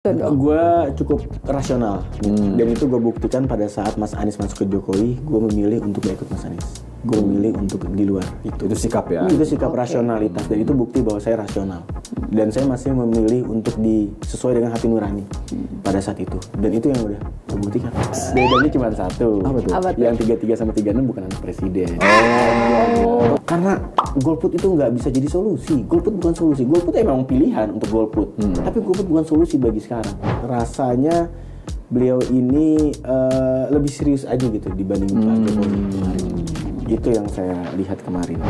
Gue cukup rasional dan itu gue buktikan pada saat Mas Anies masuk ke Jokowi, gue memilih untuk gak ikut Mas Anies. Gue memilih untuk di luar. Itu sikap ya? Itu sikap rasionalitas dan itu bukti bahwa saya rasional. Dan saya masih memilih untuk sesuai dengan hati nurani pada saat itu. Dan itu yang udah gue buktikan. Bedanya cuma satu. Apa tuh? Yang 33 sama 36 bukan anak presiden. Karena golput itu nggak bisa jadi solusi. Golput bukan solusi. Golput emang pilihan untuk golput. Tapi golput bukan solusi bagi sekarang. Rasanya beliau ini lebih serius aja gitu dibanding Pak Jokowi kemarin. Itu yang saya lihat kemarin.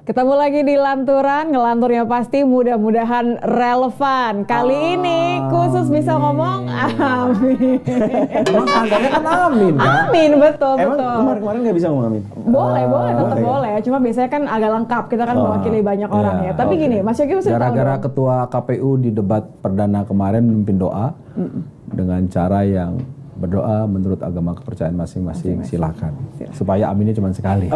Ketemu lagi di Lanturan, ngelanturnya pasti mudah-mudahan relevan. Kali ini khusus bisa ngomong amin. Emang angkanya kan amin kan? Amin, betul. Kemarin nggak bisa ngomong amin? Boleh, tetap boleh. Cuma biasanya kan agak lengkap, kita kan mewakili banyak orang ya. Tapi gini, Mas Yogi mesti tahu gara-gara ketua KPU di debat perdana kemarin memimpin doa dengan cara yang berdoa menurut agama kepercayaan masing-masing, silakan. Supaya aminnya cuma sekali.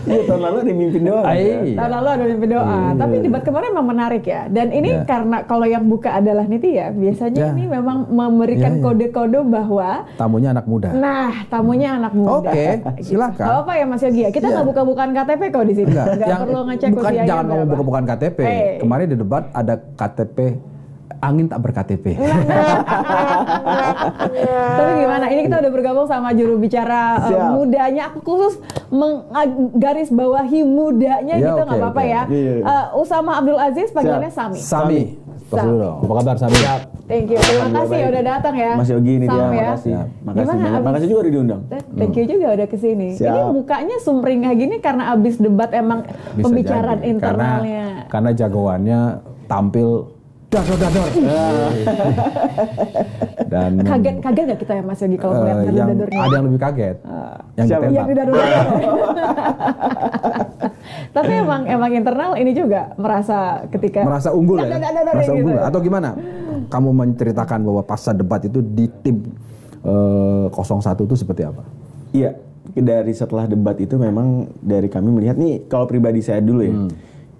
Iya, tahun lalu ada mimpin doa. Tahun lalu ada mimpin doa. Tapi debat kemarin memang menarik ya. Dan ini karena kalau yang buka adalah Nitya, biasanya ini memang memberikan kode-kode bahwa tamunya anak muda. Nah, tamunya anak muda. Oke, silakan. Gak apa ya Mas Yogi ya. Kita nggak buka-bukaan KTP kok di sini. Nggak perlu ngecek usianya. Jangan ngomong buka-bukaan KTP. Kemarin di debat ada KTP. Angin tak ber-KTP. Tapi gimana? Ini kita udah bergabung sama juru bicara mudanya. Aku khusus menggaris bawahi mudanya gitu, nggak apa-apa ya. Usama Abdul Aziz, panggilannya Sami. Sami. Apa kabar Sami? Thank you. Terima kasih udah datang ya. Mas Yogi ini dia. Makasih. Makasih juga udah diundang. Thank you juga udah kesini. Ini mukanya sumringah gini karena abis debat emang pembicaraan internalnya. Karena jagoannya tampil dador. Dan kaget gak kita ya Mas Yogi kalau melihat dador-dadornya? Ada yang lebih kaget. Yang dador. Tapi emang internal ini juga merasa unggul ya? Merasa unggul atau gimana? Kamu menceritakan bahwa pasca debat itu di tim 01 itu seperti apa? Iya, dari setelah debat itu memang dari kami melihat nih, kalau pribadi saya dulu ya.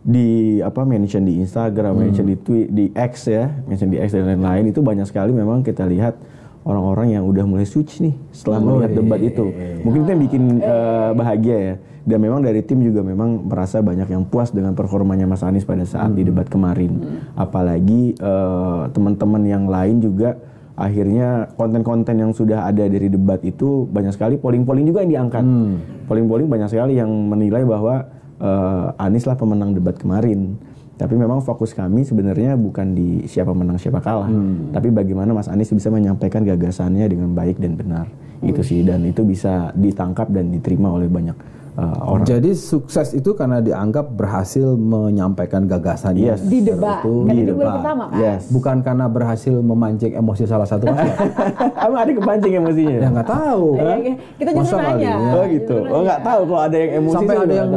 Mention di Instagram, mention di tweet, di X ya, mention di X dan lain-lain, itu banyak sekali memang kita lihat orang-orang yang udah mulai switch nih setelah melihat debat itu. Mungkin itu yang bikin bahagia ya. Dan memang dari tim juga memang merasa banyak yang puas dengan performanya Mas Anies pada saat di debat kemarin. Apalagi teman-teman yang lain juga akhirnya konten-konten yang sudah ada dari debat itu banyak sekali polling-polling juga yang diangkat. Polling-polling banyak sekali yang menilai bahwa Anies lah pemenang debat kemarin. Tapi memang fokus kami sebenarnya bukan di siapa menang siapa kalah, tapi bagaimana Mas Anies bisa menyampaikan gagasannya dengan baik dan benar. Itu sih, dan itu bisa ditangkap dan diterima oleh banyak orang. Jadi sukses itu karena dianggap berhasil menyampaikan gagasannya di debat. Di debat pertama kan? Bukan karena berhasil memancing emosi salah satu paslon. Emang ada kepancing emosinya? Ya nggak tahu. Kita justru nanya. Oh gitu. Oh nggak tahu kalau ada yang emosi. Sampai ada yang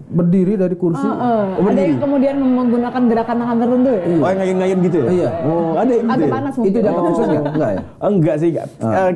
berdiri dari kursi. Ada yang kemudian menggunakan gerakan tangan tertentu ya? Oh yang ngayun-ngayun gitu ya? Iya. Oh ada yang gitu. Agak panas mungkin. Itu dapat sukses enggak ya? Enggak sih.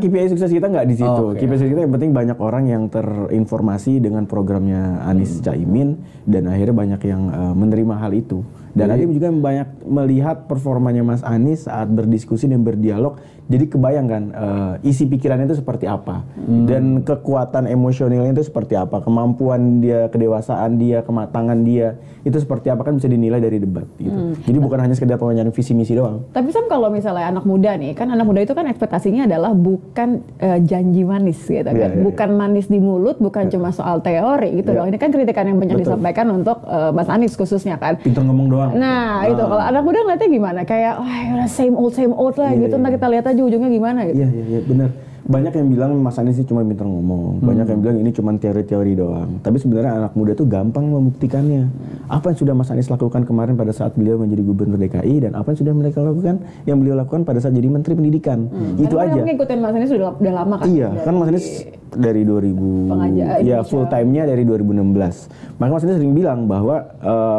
KPI sukses kita nggak di situ. KPI sukses kita yang penting banyak orang yang terinformasi dengan programnya Anies Caimin dan akhirnya banyak yang menerima hal itu. Dan ada juga yang banyak melihat performanya Mas Anies saat berdiskusi dan berdialog. Jadi kebayangkan isi pikirannya itu seperti apa dan kekuatan emosionalnya itu seperti apa, kemampuan dia, kedewasaan dia, kematangan dia itu seperti apa kan bisa dinilai dari debat gitu. Jadi bukan hanya sekedar pemenyaran visi misi doang. Tapi Sam, kalau misalnya anak muda nih, kan anak muda itu kan ekspektasinya adalah bukan janji manis gitu kan, bukan manis di mulut, bukan cuma soal teori gitu dong. Ini kan kritikan yang banyak disampaikan untuk Mas Anies khususnya kan. Pintar ngomong doang. Nah itu kalau anak muda ngeliatnya gimana? Kayak same old lah gitu. Ntar kita lihat aja ujungnya gimana gitu. Iya benar. Banyak yang bilang Mas Anies ini cuma pintar ngomong. Banyak yang bilang ini cuma teori-teori doang. Tapi sebenarnya anak muda tuh gampang membuktikannya. Apa yang sudah Mas Anies lakukan kemarin pada saat beliau menjadi gubernur DKI dan apa yang sudah mereka lakukan yang beliau lakukan pada saat jadi menteri pendidikan. Itu aja. Karena ngikutin Mas Anies sudah lama kan. Iya, kan Mas Anies dari 2000, ya full time-nya dari 2016. Maka Mas Anies sering bilang bahwa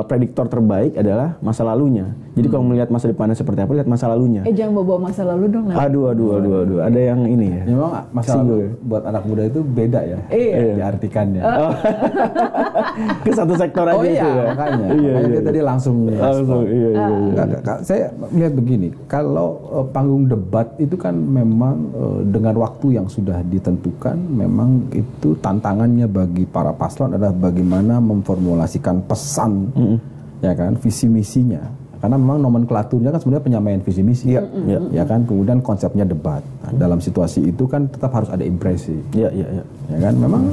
prediktor terbaik adalah masa lalunya. Jadi kalau melihat masa depannya seperti apa, lihat masa lalunya. Jangan bawa masa lalu dong. Aduh. Ada yang ini ya. Memang masa lalu buat anak muda itu beda ya. Diartikannya. Ke satu sektor aja itu ya. Makanya dia tadi langsung. Saya melihat begini, kalau panggung debat itu kan memang dengan waktu yang sudah ditentukan, memang itu tantangannya bagi para paslon adalah bagaimana memformulasikan pesan, ya kan, visi misinya. Karena memang nomenklaturnya kan sebenarnya penyampaian visi misi, ya kan. Kemudian konsepnya debat. Nah, dalam situasi itu kan tetap harus ada impresi, ya kan. Memang,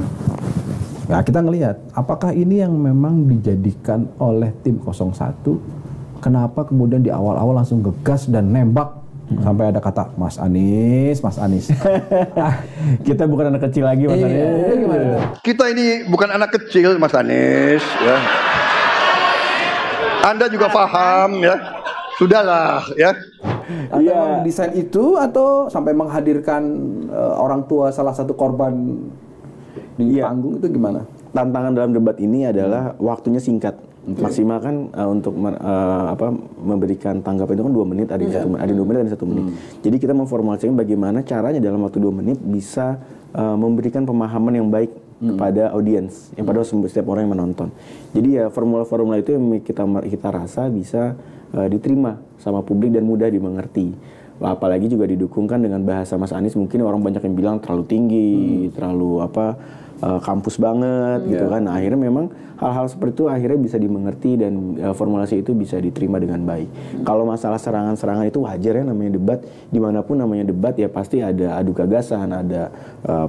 nah kita ngelihat apakah ini yang memang dijadikan oleh tim 01. Kenapa kemudian di awal-awal langsung gegas dan nembak sampai ada kata Mas Anies. Kita bukan anak kecil lagi, Mas Anies. Kita ini bukan anak kecil, Mas Anies. Ya. Anda juga paham ya. Sudahlah ya. Anda mendesain itu atau sampai menghadirkan orang tua salah satu korban di panggung itu gimana? Tantangan dalam debat ini adalah waktunya singkat. Maksimal kan untuk memberikan tanggapan itu kan 2 menit, ada 1 menit, ada 2 menit, ada 1 menit. Jadi kita memformulasikan bagaimana caranya dalam waktu 2 menit bisa memberikan pemahaman yang baik kepada audiens, yang pada setiap orang yang menonton. Jadi ya formula-formula itu yang kita rasa bisa diterima sama publik dan mudah dimengerti. Apalagi juga didukungkan dengan bahasa Mas Anies, mungkin orang banyak yang bilang terlalu tinggi, terlalu kampus banget gitu kan. Nah, akhirnya memang hal-hal seperti itu akhirnya bisa dimengerti dan formulasi itu bisa diterima dengan baik. Kalau masalah serangan-serangan itu wajar ya, namanya debat, dimanapun namanya debat ya pasti ada adu gagasan, ada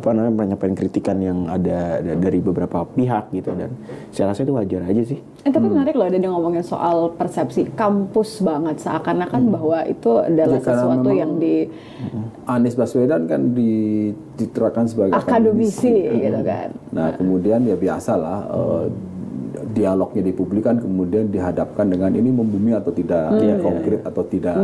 penyampaian kritikan yang ada dari beberapa pihak gitu, dan saya rasa itu wajar aja sih. Tapi menarik loh, ada dia ngomongin soal persepsi kampus banget, seakan-akan bahwa itu adalah sesuatu yang di Anies Baswedan kan diterapkan sebagai akademisi gitu kan. Nah kemudian ya biasalah dialognya di publik kan kemudian dihadapkan dengan ini membumi atau tidak, konkret atau tidak,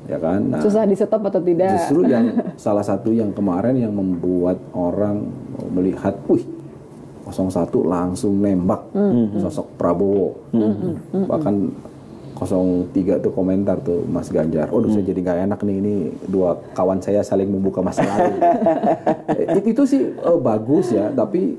ya kan. Nah, susah di-stop atau tidak. Justru yang salah satu yang kemarin yang membuat orang melihat, 01 langsung nembak sosok Prabowo. Bahkan 03 tuh komentar tuh Mas Ganjar, saya jadi gak enak nih, ini 2 kawan saya saling membuka masa lalu. Itu sih bagus ya, tapi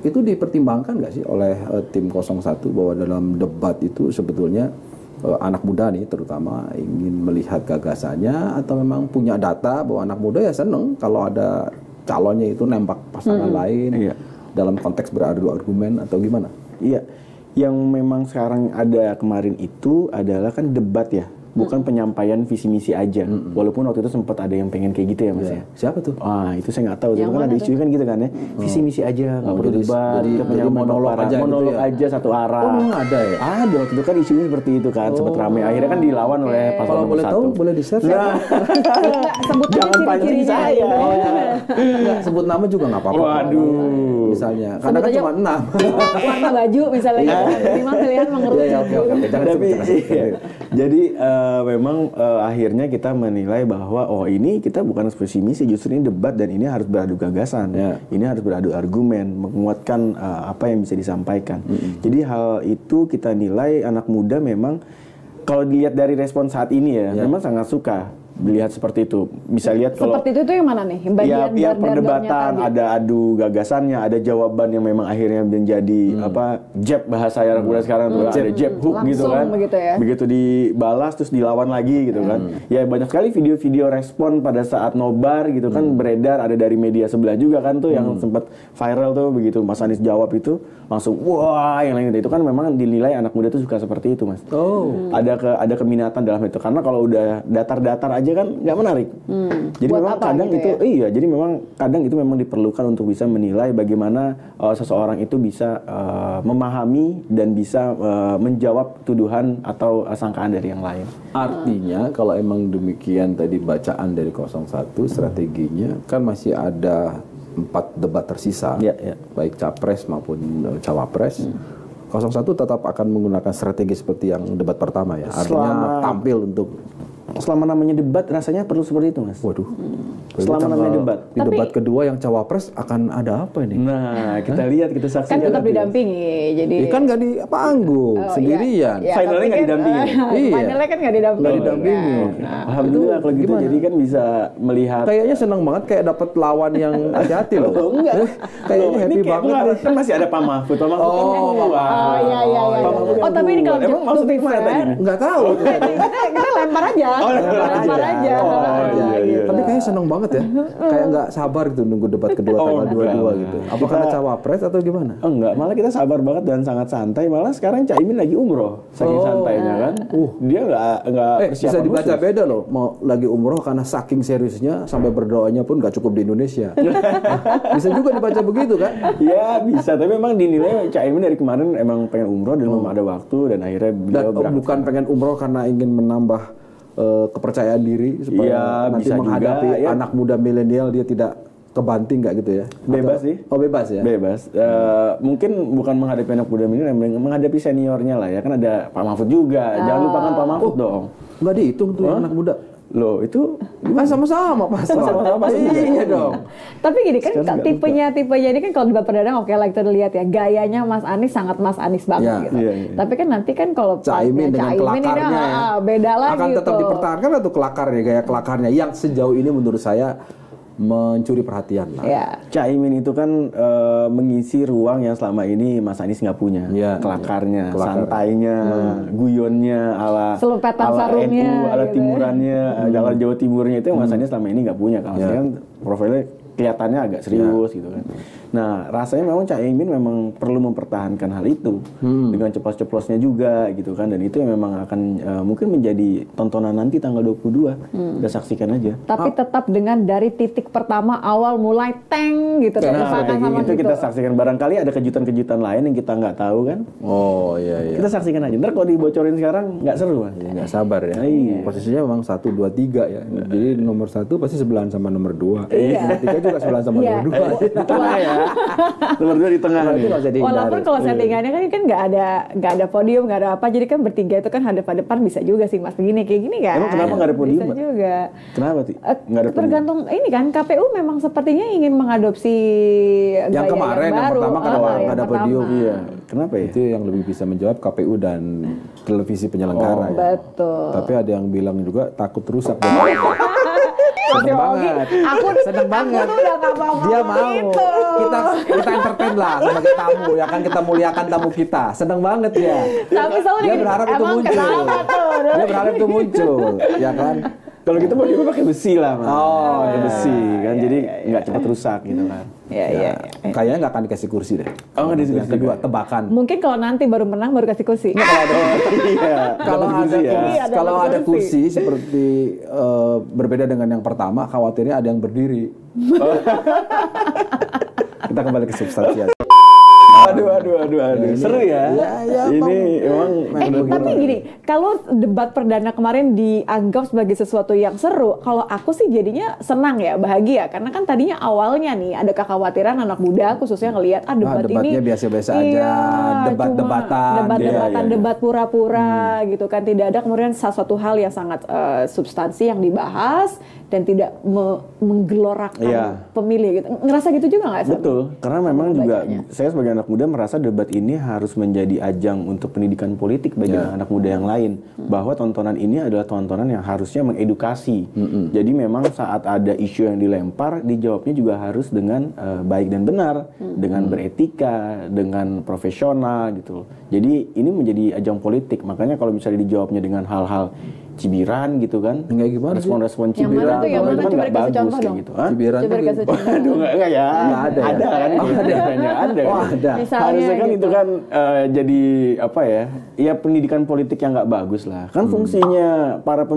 itu dipertimbangkan nggak sih oleh tim 01 bahwa dalam debat itu sebetulnya anak muda nih terutama ingin melihat gagasannya, atau memang punya data bahwa anak muda ya seneng kalau ada calonnya itu nembak pasangan lain dalam konteks beradu argumen atau gimana? Iya, yang memang sekarang ada kemarin itu adalah kan debat ya, bukan penyampaian visi misi aja. Walaupun waktu itu sempat ada yang pengen kayak gitu ya Mas ya. Siapa tuh? Itu saya nggak tahu. Itu kan ada isu kan gitu kan ya. Visi misi aja, nggak perlu debat. Jadi monolog aja, monolog aja satu arah. Ada ya? Ada waktu itu kan isunya seperti itu kan, sempat ramai. Akhirnya kan dilawan oleh paslon Kalau boleh tahu, boleh di-share. Jangan pancing saya. Sebut nama juga nggak apa-apa. Waduh. Misalnya, karena kan cuma 6. Warna baju misalnya. Minimal pilihan mengerucut. Oke. Jangan sebut. Jadi memang akhirnya kita menilai bahwa ini kita bukan visi misi, justru ini debat dan ini harus beradu gagasan, ini harus beradu argumen, menguatkan apa yang bisa disampaikan. Jadi hal itu kita nilai anak muda memang kalau dilihat dari respon saat ini memang sangat suka melihat seperti itu. Bisa lihat kalau seperti itu yang mana nih? Bagian perdebatan, ada adu gagasannya, ada jawaban yang memang akhirnya menjadi jab bahasa anak muda sekarang tuh, ada jab hook gitu kan. Begitu dibalas terus dilawan lagi gitu kan. Ya banyak sekali video-video respon pada saat nobar gitu kan beredar, ada dari media sebelah juga kan tuh yang sempat viral tuh, begitu Mas Anies jawab itu langsung wah yang lain itu kan memang dinilai anak muda tuh suka seperti itu Mas. Ada keminatan dalam itu, karena kalau udah datar-datar aja kan nggak menarik. Jadi memang kadang gitu itu jadi memang kadang itu memang diperlukan untuk bisa menilai bagaimana seseorang itu bisa memahami dan bisa menjawab tuduhan atau sangkaan dari yang lain. Artinya kalau emang demikian tadi bacaan dari 01 strateginya kan masih ada 4 debat tersisa, baik capres maupun cawapres. 01 tetap akan menggunakan strategi seperti yang debat pertama ya, artinya tampil untuk selama namanya debat rasanya perlu seperti itu, Mas. Waduh. Selama namanya debat. Di debat kedua yang cawapres akan ada apa ini? Nah, kita lihat, kita saksikan. Kan tetap nanti. didampingi, jadi Kan nggak di panggung sendirian. iya, Finalnya tapi nggak kan, didampingi. Iya. Finalnya kan nggak didampingi. Nggak didampingi. Nah, Alhamdulillah kalau gitu, jadi kan bisa melihat. Kayaknya senang banget kayak dapat lawan yang hati-hati loh. Enggak. Kayaknya Loh, happy ini kayak banget enggak, nih. kan masih ada Pak Mahfud. Pak Mahfud kan Oh, dua. iya. Pak Mahfud kan Tapi ini dua. kalau Emang maksudnya to be gimana fair, tadi? Nggak tahu. kita lempar aja. Lempar aja. iya. Tapi kayaknya seneng banget ya. Kayak nggak sabar gitu nunggu debat kedua tanggal 22 gitu. Apa karena cawapres atau gimana? Oh enggak, malah kita sabar banget dan sangat santai. Malah sekarang Caimin lagi umroh, saking santainya kan. Dia nggak Bisa persiapan dibaca khusus. beda loh. Mau lagi umroh karena saking seriusnya sampai berdoanya pun nggak cukup di Indonesia. Bisa juga dibaca begitu kan? Ya bisa, tapi memang dinilai Caimin dari kemarin emang pengen umroh dan belum ada waktu dan akhirnya Dan beliau berangkat. bukan pengen umroh karena ingin menambah kepercayaan diri supaya Iya, nanti bisa menghadapi juga, ya. anak muda milenial dia tidak kebanting nggak gitu ya? Bebas sih. Oh bebas ya? Bebas. Mungkin bukan menghadapi anak muda ini, menghadapi seniornya lah ya. Kan ada Pak Mahfud juga. Jangan lupakan Pak Mahfud dong. Nggak dihitung tuh yang anak muda. Loh, itu Kan sama-sama Pak. Sama-sama, Iya dong. Tapi gini kan Sekarang nggak tipenya ini kan kalau debat perdana oke lah kita lihat ya gayanya Mas Anies sangat Mas Anies banget Iya, gitu. iya. Tapi kan nanti kan kalau Caimin dengan Caimin kelakarnya ini, ya. beda lagi akan tetap tuh. dipertahankan atau kelakarnya, gaya kelakarnya yang sejauh ini menurut saya mencuri perhatian lah. Ya. Caimin itu kan mengisi ruang yang selama ini Mas Anies nggak punya. Iya, Kelakarnya, kelakar. santainya, guyonnya, ala Selupetan ala sarungnya, NU, ala gitu. timurannya, ala Jawa Timurnya itu yang Mas Anies selama ini nggak punya. Kalau Iya. saya kan profilnya kelihatannya agak serius gitu kan. Nah, rasanya memang Caimin memang perlu mempertahankan hal itu dengan ceplos-ceplosnya juga gitu kan, dan itu yang memang akan mungkin menjadi tontonan nanti tanggal 22. Kita saksikan aja. Tapi tetap dengan dari titik pertama awal mulai teng gitu kan Nah, kesana sama itu gitu. kita saksikan, barangkali ada kejutan-kejutan lain yang kita nggak tahu kan. Oh iya. Kita saksikan aja. Ntar kalau dibocorin sekarang nggak seru Mas. Nggak sabar ya. Iya. Posisinya memang 1, 2, 3 ya. Jadi nomor 1 pasti sebelahan sama nomor 2. Iya. Nomor 3 juga sebelahan sama Iya. nomor 2. Di tengah ya. Nomor 2 di tengah Itu nih. nggak usah dihindari. Walaupun kalau settingannya kan nggak ada podium, nggak ada apa, jadi kan bertiga itu kan hadap-hadapan bisa juga sih Mas begini kayak gini kan. Emang kenapa nggak ada podium, Bisa Mbak? juga. Kenapa sih? Nggak ada podium? Tergantung ini kan KPU memang sepertinya ingin mengadopsi Yang gaya kemarin, yang baru. pertama kan yang nggak ada pertama. podium. Iya. Kenapa ya? Itu yang lebih bisa menjawab KPU dan televisi penyelenggara ya. Betul. Tapi ada yang bilang juga takut rusak. Seneng banget. Seneng banget. Aku tuh udah gak mau Dia ngomong mau. itu. Kita entertain lah sebagai tamu ya kan, kita muliakan tamu kita. Seneng banget ya. Tapi selalu Dia gini, berharap itu emang muncul. kenapa tuh? Dia berharap itu muncul, ya kan? Kalau gitu podiumnya pakai besi lah, Mas. Oh, pakai iya. besi kan, jadi nggak cepat rusak gitu kan. Iya. Kayaknya nggak akan dikasih kursi deh. Oh, nggak dikasih Yang kursi. kedua, tebakan. Mungkin kalau nanti baru menang baru kasih kursi. Iya. Kalau Dapat ada kursi ya. Iya, dapat kalau ada kursi. kursi seperti berbeda dengan yang pertama, khawatirnya ada yang berdiri. Kita kembali ke substansi aja. Aduh. Seru ya. Ya, Ini emang Tapi gini, kalau debat perdana kemarin dianggap sebagai sesuatu yang seru, kalau aku sih jadinya senang ya, bahagia. Karena kan tadinya awalnya nih ada kekhawatiran anak muda khususnya ngelihat debat ini. debatnya biasa-biasa aja, Iya, debat-debatan. Debat-debatan, Iya. debat pura-pura gitu kan. Tidak ada kemudian satu hal yang sangat substansi yang dibahas dan tidak menggelorakan Iya. pemilih gitu. Ngerasa gitu juga nggak sih? betul, karena memang juga Bacanya. saya sebagai anak muda merasa debat ini harus menjadi ajang untuk pendidikan politik bagi anak muda yang lain. Bahwa tontonan ini adalah tontonan yang harusnya mengedukasi. Jadi memang saat ada isu yang dilempar, dijawabnya juga harus dengan baik dan benar, dengan beretika, dengan profesional gitu. Jadi ini menjadi ajang politik. Makanya kalau misalnya dijawabnya dengan hal-hal cibiran gitu kan, Enggak gimana sih? respon-respon Yang cibiran, mana tuh, yang itu mana? kan Coba nggak dikasih bagus contoh kayak dong. gitu. Hah? Cibiran Coba tuh dikasih contoh. Waduh, enggak ya. Nggak ada ya? Ada kan? Oh, ada. Biasanya ada. Oh, ada. Misalnya Harusnya kan gitu. itu kan jadi apa ya? Ya pendidikan politik yang nggak bagus lah. Kan fungsinya para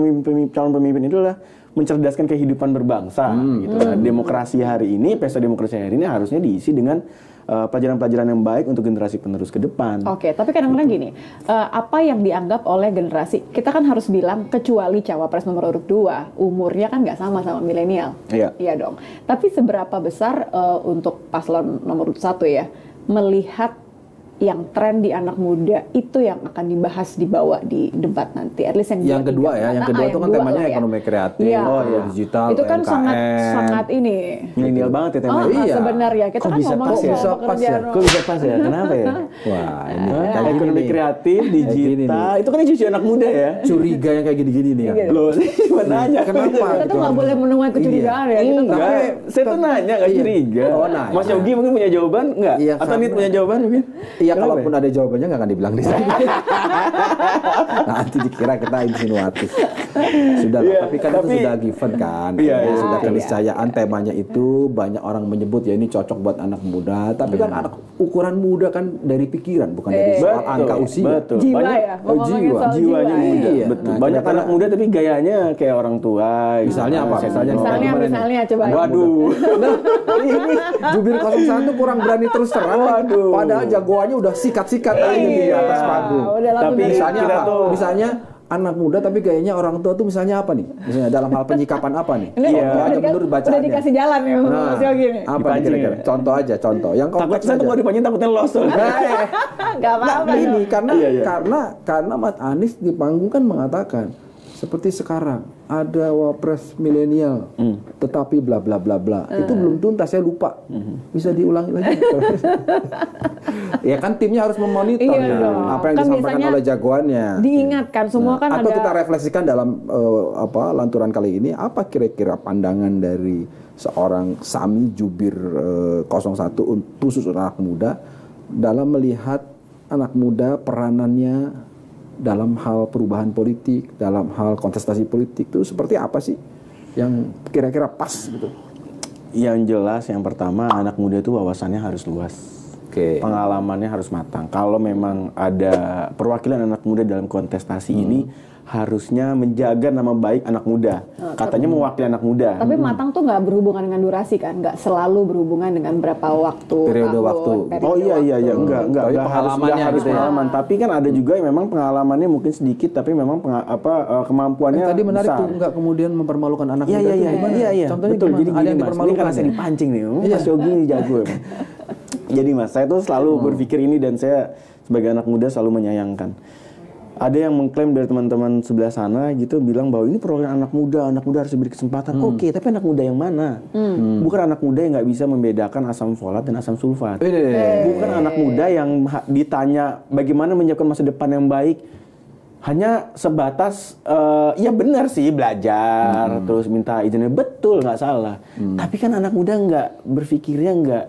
calon pemimpin itu adalah mencerdaskan kehidupan berbangsa gitu. Nah, demokrasi hari ini, pesta demokrasi hari ini harusnya diisi dengan pelajaran-pelajaran yang baik untuk generasi penerus ke depan. Oke, tapi kadang-kadang gini, apa yang dianggap oleh generasi, kita kan harus bilang kecuali cawapres nomor urut 2, umurnya kan nggak sama milenial. Iya. Dong. Tapi seberapa besar untuk paslon nomor urut 1 ya, melihat yang tren di anak muda itu yang akan dibahas dibawa di debat nanti. At least yang kedua ya, yang kedua itu kan temanya ekonomi kreatif, digital, itu kan UMKM. sangat ini milenial banget ya temanya. Iya. Sebenarnya kita kan ngomong soal pekerjaan. Kok bisa pas ya? Kenapa ya? Wah, ini Ekonomi kreatif, digital, itu kan cucu anak muda ya. Curiga yang kayak gini-gini nih ya. Loh, cuma nanya. Kenapa? Kita tuh nggak boleh menemukan kecurigaan ya. Kita Enggak, saya tuh nanya, nggak curiga. Oh, nanya. Mas Yogi mungkin punya jawaban nggak? Iya, Atau Nit punya jawaban mungkin? Iya, kalaupun ada jawabannya nggak akan dibilang di sini. Nanti dikira kita insinuatif. Sudah lah, tapi kan itu sudah given kan. Sudah keniscayaan temanya itu banyak orang menyebut ya ini cocok buat anak muda. Tapi kan anak ukuran muda kan dari pikiran, bukan dari soal angka usia. Betul. Jiwa Banyak, ya, ngomongin soal jiwanya jiwa. muda. Iya. Betul. Nah, Banyak kira-kira- anak muda tapi gayanya kayak orang tua. Misalnya apa? Misalnya coba. Waduh. Nah, ini Jubir 01 kurang berani terus terang. Waduh. Padahal jagoannya udah sikat-sikat aja di atas panggung. Udah langsung Tapi dari Misalnya kira apa? tuh- Misalnya anak muda tapi gayanya orang tua tuh misalnya apa nih? Misalnya dalam hal penyikapan apa nih? Ini Contoh aja menurut udah bacaannya. dikasih jalan ya Mas Yogi nih. Apa nih Dipancing kira-kira? ya? Contoh aja, contoh. Yang Takut kompleks saya tuh aja. kalau dipancing takutnya lost. Gak apa-apa. Nah, ini karena Iya. karena Mas Anies di panggung kan mengatakan seperti sekarang ada wapres milenial tetapi bla bla bla bla itu belum tuntas, saya lupa. Bisa diulangi lagi. Ya kan timnya harus memonitor Iya dong. apa yang Kan disampaikan biasanya oleh jagoannya. Diingatkan semua kan Atau ada. kita refleksikan dalam lanturan kali ini apa kira-kira pandangan dari seorang Sami Jubir 01 khusus anak muda dalam melihat anak muda peranannya dalam hal perubahan politik, dalam hal kontestasi politik itu seperti apa sih yang kira-kira pas gitu? Yang jelas yang pertama anak muda itu wawasannya harus luas. Oke. Pengalamannya harus matang. Kalau memang ada perwakilan anak muda dalam kontestasi ini harusnya menjaga nama baik anak muda. Katanya mewakili anak muda. Tapi matang tuh nggak berhubungan dengan durasi kan, nggak selalu berhubungan dengan berapa waktu. Periode tahun, waktu. periode Oh iya waktu. enggak Tapi harus pengalamannya harus gitu ya. pengalaman. Tapi kan ada juga yang memang pengalamannya mungkin sedikit tapi memang kemampuannya Tadi menarik besar. tuh nggak kemudian mempermalukan anak Iya muda itu iya gimana? iya. Contohnya Betul. gimana? Jadi Ada gini yang Mas, ini dipermalukan karena saya ya? dipancing nih. Mas Yogi ini jago emang. Jadi Mas, saya tuh selalu berpikir ini dan saya sebagai anak muda selalu menyayangkan. Ada yang mengklaim dari teman-teman sebelah sana gitu bilang bahwa ini program anak muda harus diberi kesempatan. Oke, tapi anak muda yang mana? Bukan anak muda yang nggak bisa membedakan asam folat dan asam sulfat. Bukan anak muda yang ditanya bagaimana menyiapkan masa depan yang baik. Hanya sebatas ya benar sih belajar terus minta izinnya, betul nggak salah. Tapi kan anak muda nggak berpikirnya nggak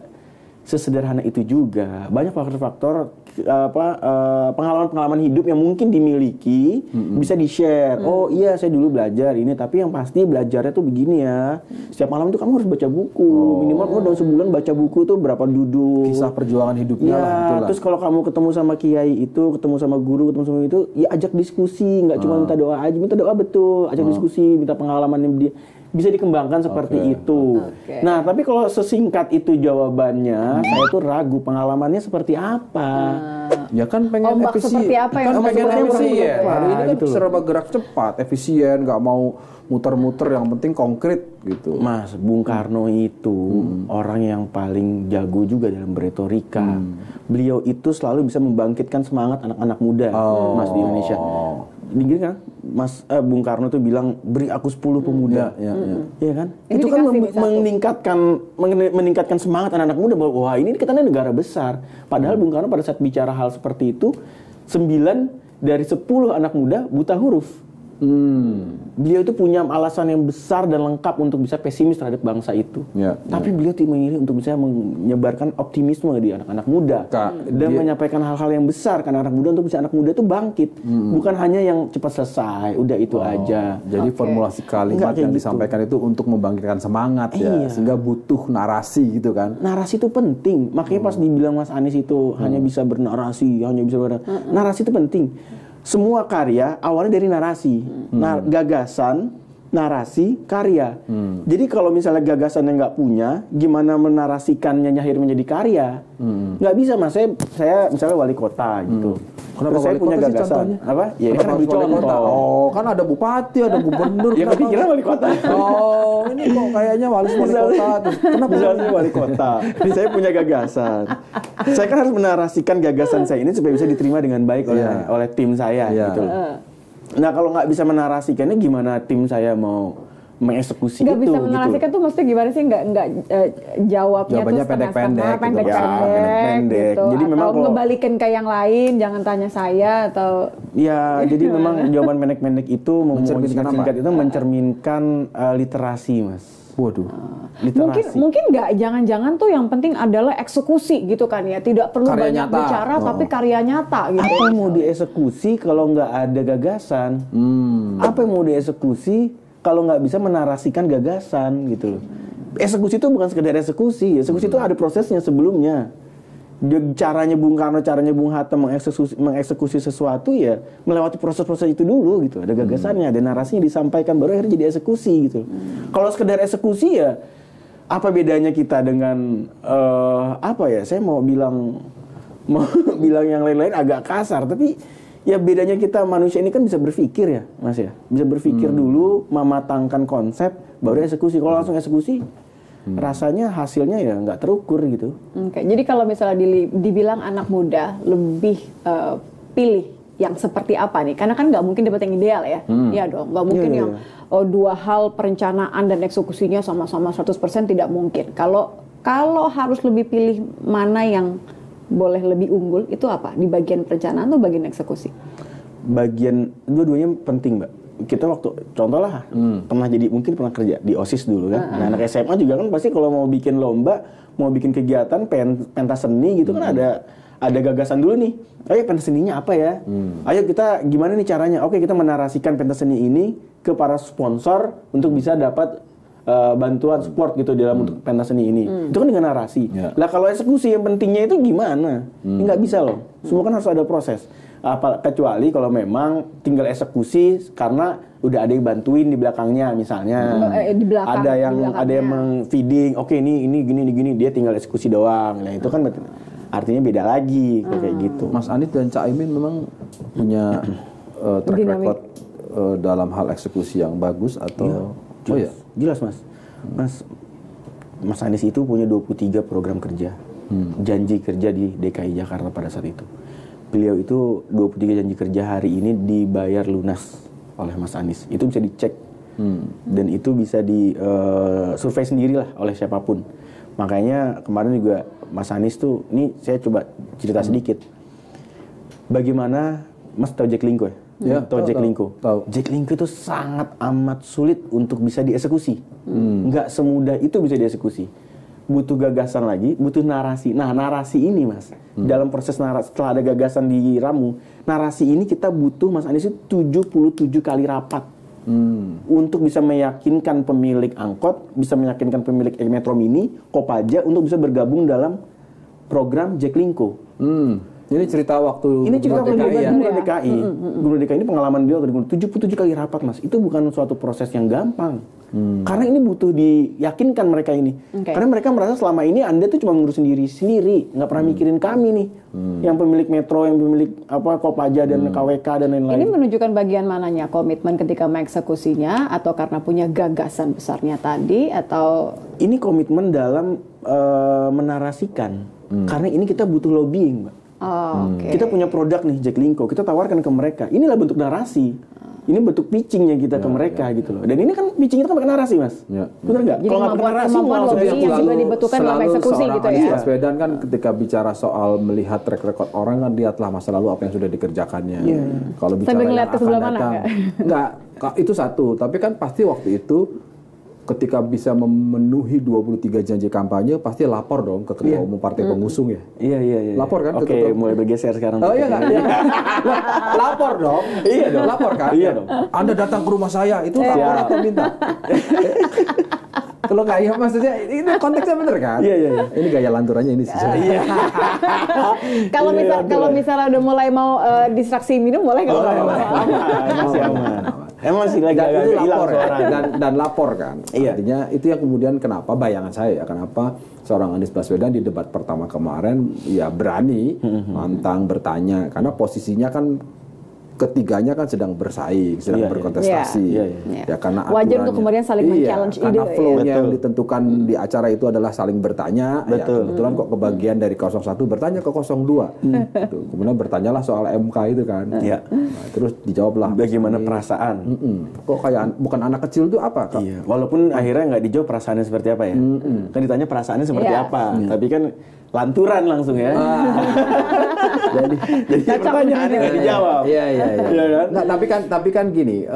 sesederhana itu juga. Banyak faktor-faktor pengalaman-pengalaman hidup yang mungkin dimiliki bisa di-share. Oh iya saya dulu belajar ini, tapi yang pasti belajarnya tuh begini ya. Setiap malam tuh kamu harus baca buku. Minimal kamu dalam sebulan baca buku tuh berapa duduk. Kisah perjuangan hidupnya Ya, lah, betul lah. terus kalau kamu ketemu sama kiai itu, ketemu sama guru, ketemu sama itu, ya ajak diskusi, nggak cuma minta doa aja, minta doa betul, ajak diskusi, minta pengalamannya dia. Bisa dikembangkan seperti itu. Nah, tapi kalau sesingkat itu jawabannya, saya tuh ragu pengalamannya seperti apa. Ya kan pengen Ombak efisien. seperti apa yang kan pengen maksudnya efisien. berubah? Hari ini kan Gitu loh. serba gerak cepat, efisien, nggak mau muter-muter, yang penting konkret gitu. Mas, Bung Karno itu orang yang paling jago juga dalam berretorika. Beliau itu selalu bisa membangkitkan semangat anak-anak muda, Mas, di Indonesia. Gini kan, Mas Bung Karno tuh bilang beri aku 10 pemuda. Iya kan? Ini Itu kan dikasih nih satu. meningkatkan semangat anak-anak muda bahwa wah ini kita nih negara besar. Padahal Bung Karno pada saat bicara hal seperti itu 9 dari 10 anak muda buta huruf. Beliau itu punya alasan yang besar dan lengkap untuk bisa pesimis terhadap bangsa itu. Tapi beliau memilih untuk bisa menyebarkan optimisme di anak-anak muda dan menyampaikan hal-hal yang besar karena anak muda untuk bisa anak muda itu bangkit, bukan hanya yang cepat selesai, udah itu aja. Jadi formulasi kalimat Enggak kayak yang gitu. disampaikan itu untuk membangkitkan semangat ya, sehingga butuh narasi gitu kan. Narasi itu penting, makanya pas dibilang Mas Anies itu hanya bisa bernarasi, narasi itu penting. Semua karya awalnya dari narasi, gagasan narasi, karya. Jadi kalau misalnya gagasannya nggak punya, gimana menarasikannya akhirnya menjadi karya? Nggak bisa, Mas. Saya misalnya wali kota gitu. Kenapa Terus saya wali punya kota sih gagasan. contohnya? Apa? Ya Kenapa kan harus ambil wali kota? contoh. Oh, kan ada bupati, ada gubernur. Ya kenapa? kepikiran wali kota. Oh, ini kok kayaknya wali kota tuh. Kenapa? Misalnya wali kota, saya punya gagasan. Saya kan harus menarasikan gagasan saya ini supaya bisa diterima dengan baik oleh tim saya gitu. Nah kalau nggak bisa menarasikannya, gimana tim saya mau mengeksekusi Nggak itu? bisa menarasikan tuh maksudnya gimana sih? Nggak jawabnya Jawabannya tuh pendek-pendek gitu. Pendek-pendek. gitu. Jadi memang atau kalau- ngebalikin ke yang lain, jangan tanya saya atau Ya, jadi memang jawaban pendek-pendek itu Mencerminkan apa? singkat itu mencerminkan literasi, Mas. Waduh. Literasi. mungkin nggak, jangan-jangan tuh yang penting adalah eksekusi gitu kan ya, tidak perlu Karya banyak nyata. bicara tapi karya nyata gitu. Apa yang mau dieksekusi kalau nggak ada gagasan? Apa yang mau dieksekusi kalau nggak bisa menarasikan gagasan gitu loh? Eksekusi itu bukan sekedar eksekusi. Eksekusi itu ada prosesnya sebelumnya. Caranya Bung Karno, caranya Bung Hatta mengeksekusi sesuatu ya melewati proses-proses itu dulu gitu. Ada gagasannya, ada narasinya disampaikan, baru akhirnya jadi eksekusi gitu. Kalau sekedar eksekusi ya apa bedanya kita dengan apa ya? Saya mau bilang yang lain-lain agak kasar, tapi ya bedanya kita manusia ini kan bisa berpikir ya, Mas ya. Bisa berpikir dulu, mematangkan konsep, baru eksekusi. Kalau langsung eksekusi rasanya hasilnya ya nggak terukur gitu. Oke, jadi kalau misalnya dibilang anak muda lebih pilih yang seperti apa nih? Karena kan nggak mungkin dapat yang ideal ya. Iya dong, nggak mungkin Iya, yang dua hal perencanaan dan eksekusinya sama-sama 100% tidak mungkin. Kalau harus lebih pilih mana yang boleh lebih unggul, itu apa? Di bagian perencanaan atau bagian eksekusi? Bagian dua-duanya penting, Mbak. Kita waktu contoh lah mungkin pernah kerja di OSIS dulu kan. Anak SMA juga kan pasti kalau mau bikin lomba, mau bikin kegiatan pentas seni gitu kan ada gagasan dulu nih. Ayo pentas seninya apa ya? Ayo kita gimana nih caranya? Oke, kita menarasikan pentas seni ini ke para sponsor untuk bisa dapat bantuan support gitu dalam untuk pentas seni ini. Itu kan dengan narasi. Lah kalau eksekusi yang pentingnya itu gimana? Nggak bisa loh. Semua kan harus ada proses. Kecuali kalau memang tinggal eksekusi karena udah ada yang bantuin di belakangnya misalnya. Ada yang meng-feeding, oke ini gini dia tinggal eksekusi doang. Nah, itu kan artinya beda lagi kayak gitu. Mas Anies dan Cak Imin memang punya track record dalam hal eksekusi yang bagus atau Jelas, Mas Anies itu punya 23 program kerja. Janji kerja di DKI Jakarta pada saat itu. Beliau itu 23 janji kerja hari ini dibayar lunas oleh Mas Anies. Itu bisa dicek. Dan itu bisa survei sendiri lah oleh siapapun. Makanya kemarin juga Mas Anies tuh, ini saya coba cerita sedikit. Bagaimana, Mas tahu Jack Linko ya? Ya, tahu Jack Linko? Tahu. Jack Linko itu sangat amat sulit untuk bisa dieksekusi. Nggak semudah itu bisa dieksekusi. Butuh gagasan lagi, butuh narasi. Nah, narasi ini, Mas, dalam proses narasi, setelah ada gagasan diramu, narasi ini kita butuh, Mas Anies, itu 77 kali rapat. Untuk bisa meyakinkan pemilik angkot, bisa meyakinkan pemilik Metro Mini, Kopaja, untuk bisa bergabung dalam program Jack Linko. Ini cerita waktu Ini cerita Gubernur DKI ya? Gubernur DKI. Gubernur DKI ini pengalaman beliau 77 kali rapat, Mas. Itu bukan suatu proses yang gampang. Karena ini butuh diyakinkan mereka ini. Karena mereka merasa selama ini Anda tuh cuma ngurus sendiri, nggak pernah mikirin kami nih. Yang pemilik Metro, yang pemilik Kopaja dan KWK dan lain-lain. Ini menunjukkan bagian mananya, komitmen ketika mengeksekusinya atau karena punya gagasan besarnya tadi, atau ini komitmen dalam menarasikan. Karena ini kita butuh lobbying, Mbak. Kita punya produk nih Jack Linko, kita tawarkan ke mereka. Inilah bentuk narasi. Ini bentuk pitchingnya kita ke mereka gitu loh. Dan ini kan pitching itu kan pakai narasi, Mas. Benar nggak? Jadi Kalau nggak pakai narasi, kemampuan langsung lobbying yang eksekusi. juga dibutuhkan dalam eksekusi gitu ya. Anies Baswedan kan ketika bicara soal melihat track record orang kan lihatlah masa lalu apa yang sudah dikerjakannya. Kalau bicara Sambil ngeliat yang ke sebelah akan mana, datang, enggak, itu satu. Tapi kan pasti waktu itu ketika bisa memenuhi 23 janji kampanye pasti lapor dong ke ketua umum partai pengusung ya. Iya. Lapor kan ke Oke, ketua umum. mulai bergeser sekarang. Oh iya nggak? Lapor dong. Iya dong. Lapor kan? Iya dong. Anda datang ke rumah saya itu lapor atau minta? Kalau nggak ya maksudnya ini konteksnya bener kan? Iya. Ini gaya lanturannya ini sih. Iya. Kalau misalnya udah mulai mau distraksi minum boleh nggak? Masih aman. Emang sih lagi Dan itu agak hilang lapor ya, suaranya. dan lapor kan. Iya. Artinya itu yang kemudian kenapa bayangan saya ya, kenapa seorang Anies Baswedan di debat pertama kemarin ya berani nantang bertanya karena posisinya kan ketiganya kan sedang bersaing, sedang berkontestasi. Ya karena wajar untuk kemudian saling men-challenge ide. Karena flow-nya yang Betul. ditentukan di acara itu adalah saling bertanya. Ya, kebetulan kok kebagian dari 01 bertanya ke 02. Gitu. Kemudian bertanyalah soal MK itu kan. Iya. Nah, terus dijawablah. Bagaimana perasaan? Kok kayak bukan anak kecil itu apa? Kak? Iya. Walaupun akhirnya nggak dijawab perasaannya seperti apa ya. Kan ditanya perasaannya seperti Iya. apa. Tapi kan lanturan langsung ya. Jadi pertanyaannya nggak dijawab. Iya kan? Nggak, tapi kan gini,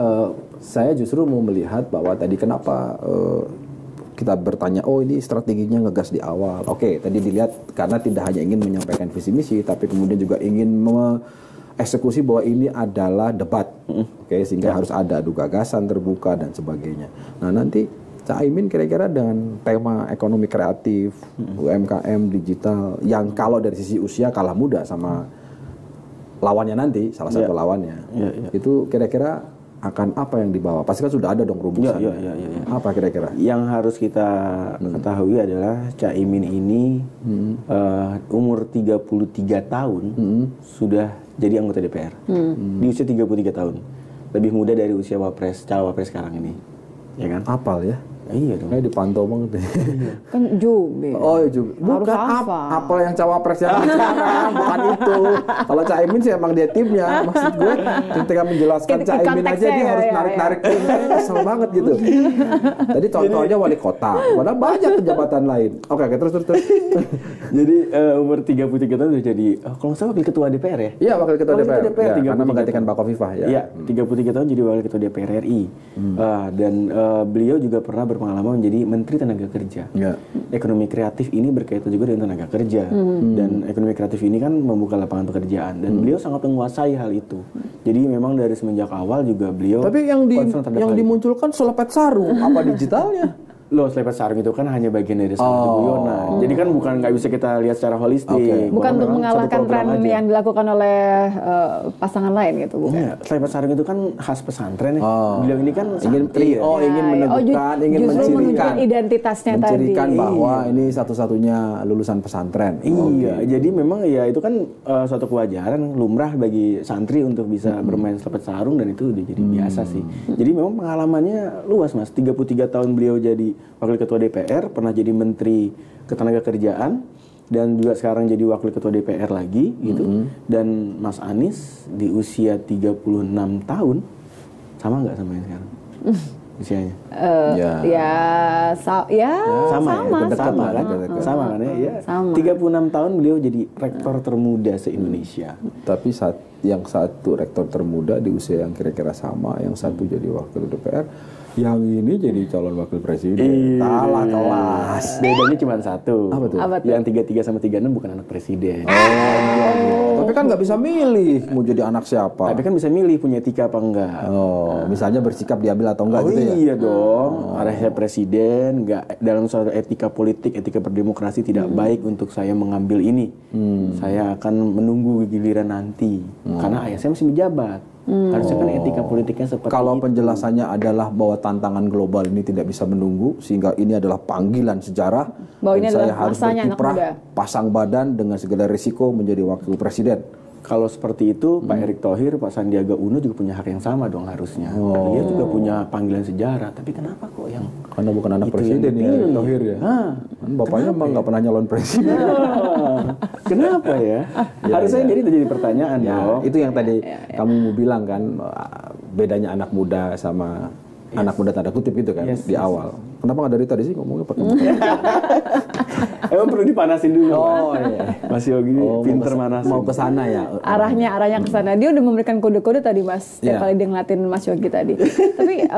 saya justru mau melihat bahwa tadi kenapa kita bertanya, oh ini strateginya ngegas di awal. Oke, tadi dilihat karena tidak hanya ingin menyampaikan visi misi, tapi kemudian juga ingin eksekusi bahwa ini adalah debat. Oke, sehingga harus ada adu gagasan terbuka dan sebagainya. Nah, nanti Caimin kira-kira dengan tema ekonomi kreatif, UMKM, digital, yang kalau dari sisi usia kalah muda sama lawannya nanti, salah satu lawannya, itu kira-kira akan apa yang dibawa? Pasti kan sudah ada dong rumusannya. Apa kira-kira? Yang harus kita ketahui adalah Caimin ini umur 33 tahun sudah jadi anggota DPR. Di usia 33 tahun. Lebih muda dari usia cawapres sekarang ini. Ya kan? Apal ya? Iya dong. Kayak dipantau banget deh. Kan Jube. Oh iya juga. Bukan apa yang cawapres yang sekarang, bukan itu. Kalau Caimin sih emang dia timnya. Maksud gue ketika menjelaskan Caimin aja dia harus narik-narik timnya. Kesel banget gitu. Tadi contohnya wali kota. Padahal banyak jabatan lain. Oke, terus. Jadi umur 33 tahun sudah jadi kalau nggak salah wakil ketua DPR ya? Iya, wakil ketua DPR. Ya, Karena menggantikan Pak Khofifah ya. Iya, 33 tahun jadi wakil ketua DPR RI. Dan beliau juga pernah berpengalaman menjadi Menteri Tenaga Kerja. Ekonomi kreatif ini berkaitan juga dengan tenaga kerja. Dan ekonomi kreatif ini kan membuka lapangan pekerjaan. Dan beliau sangat menguasai hal itu. Jadi memang dari semenjak awal juga beliau. Tapi yang dimunculkan selepet sarung, apa digitalnya? Loh, selepet sarung itu kan hanya bagian dari satu guyonan. Jadi kan bukan nggak bisa kita lihat secara holistik. Bukan untuk mengalahkan tren yang dilakukan oleh pasangan lain gitu, bukan? Iya, selepet sarung itu kan khas pesantren ya. Beliau ini kan ingin menunjukkan, ingin mencirikan identitasnya mencirikan tadi. bahwa ini satu-satunya lulusan pesantren. Iya, jadi memang ya itu kan suatu kewajaran lumrah bagi santri untuk bisa bermain selepet sarung dan itu udah jadi biasa sih. Jadi memang pengalamannya luas Mas. 33 tahun beliau jadi wakil ketua DPR, pernah jadi menteri ketenagakerjaan dan juga sekarang jadi wakil ketua DPR lagi gitu. Dan Mas Anies di usia 36 tahun sama nggak sama yang sekarang? Usianya? Sama kan ya? Sama. 36 tahun beliau jadi rektor termuda se-Indonesia. Tapi yang satu rektor termuda di usia yang kira-kira sama, yang satu jadi wakil DPR, yang ini jadi calon wakil presiden. Kalah kelas. Bedanya cuma satu. Apa tuh? Yang 33 sama 36 bukan anak presiden. Tapi kan nggak bisa milih mau jadi anak siapa. Tapi kan bisa milih punya etika apa enggak. Misalnya bersikap diambil atau enggak gitu ya. Iya dong. Saya presiden, enggak dalam suatu etika politik, etika berdemokrasi tidak baik untuk saya mengambil ini. Saya akan menunggu giliran nanti. Karena ayah saya masih menjabat. Harusnya kan etika politiknya seperti kalau itu. Penjelasannya adalah bahwa tantangan global ini tidak bisa menunggu, sehingga ini adalah panggilan sejarah bahwa ini dan saya adalah harus masanya anak berkiprah, muda. pasang badan dengan segala risiko menjadi wakil presiden. Kalau seperti itu, Pak Erick Thohir, Pak Sandiaga Uno juga punya hak yang sama dong harusnya. Dia juga punya panggilan sejarah. Tapi kenapa kok yang karena bukan anak presiden ya, Erick Thohir ya. Kan bapaknya emang nggak pernah nyalon presiden. Kenapa ya? Harusnya jadi pertanyaan dong. Itu yang tadi kamu mau bilang kan, bedanya anak muda sama anak muda tanda kutip gitu kan di awal. Kenapa nggak dari tadi sih ngomongnya pakai Emang perlu dipanasin dulu. Iya. Mas Yogi pinter manasin. Mau ke sana ya. Arahnya ke sana. Dia udah memberikan kode-kode tadi Mas. Setiap kali dia ngeliatin Mas Yogi tadi. Tapi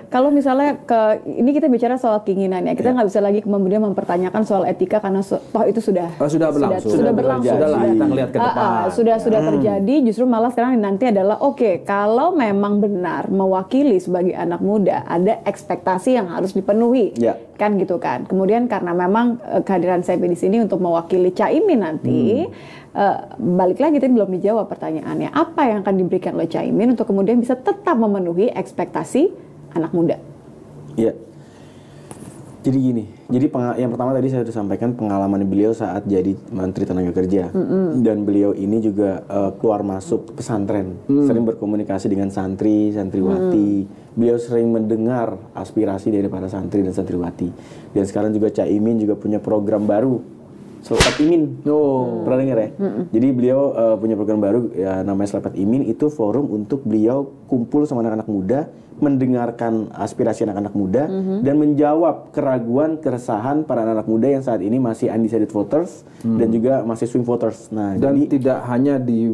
kalau misalnya ini kita bicara soal keinginan ya. Kita nggak bisa lagi kemudian mempertanyakan soal etika karena toh itu sudah berlangsung. Sudah berlangsung. Sudah lah kita ngelihat ke depan. Sudah terjadi. Justru malah sekarang nanti adalah kalau memang benar mewakili sebagai anak muda, ada ekspektasi yang harus dipenuhi. Kan gitu kan. Kemudian karena memang kehadiran saya di sini untuk mewakili Caimin nanti, balik lagi tadi belum dijawab pertanyaannya. Apa yang akan diberikan oleh Caimin untuk kemudian bisa tetap memenuhi ekspektasi anak muda? Iya. Jadi gini, yang pertama tadi saya sudah sampaikan pengalaman beliau saat jadi Menteri Tenaga Kerja. Dan beliau ini juga keluar masuk pesantren, sering berkomunikasi dengan santri, santriwati. Beliau sering mendengar aspirasi dari para santri dan santriwati. Dan sekarang juga Caimin juga punya program baru, Selepat Imin. Pernah dengar ya? Jadi beliau punya program baru ya, namanya Selepat Imin. Itu forum untuk beliau kumpul sama anak-anak muda, mendengarkan aspirasi anak-anak muda dan menjawab keraguan, keresahan para anak muda yang saat ini masih undecided voters dan juga masih swing voters. Nah, dan jadi tidak hanya di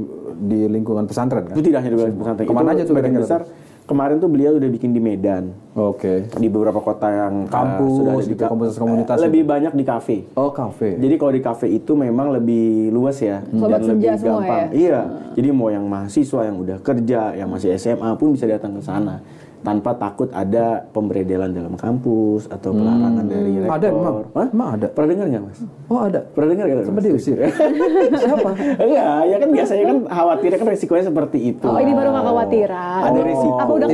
lingkungan pesantren kan? Itu tidak hanya di lingkungan pesantren. Kemana itu aja tuh sebagian besar? Kemarin tuh beliau udah bikin di Medan. Oke. Di beberapa kota yang Kampus, sudah ada di gitu, komunitas-komunitas lebih banyak di kafe. Oh, kafe. Jadi kalau di kafe itu memang lebih luas ya dan lebih gampang. Ya? Iya. Jadi mau yang mahasiswa yang udah kerja, yang masih SMA pun bisa datang ke sana tanpa takut ada pemberedelan dalam kampus atau pelarangan dari rektor. Ada memang? Emang ada? Pernah dengar nggak, Mas? Oh, ada. Pernah dengar nggak? Sempat diusir. Siapa? Enggak, ya kan biasanya kan khawatirnya kan resikonya seperti itu. Oh, ini baru kekhawatiran. Ada resiko. Apa udah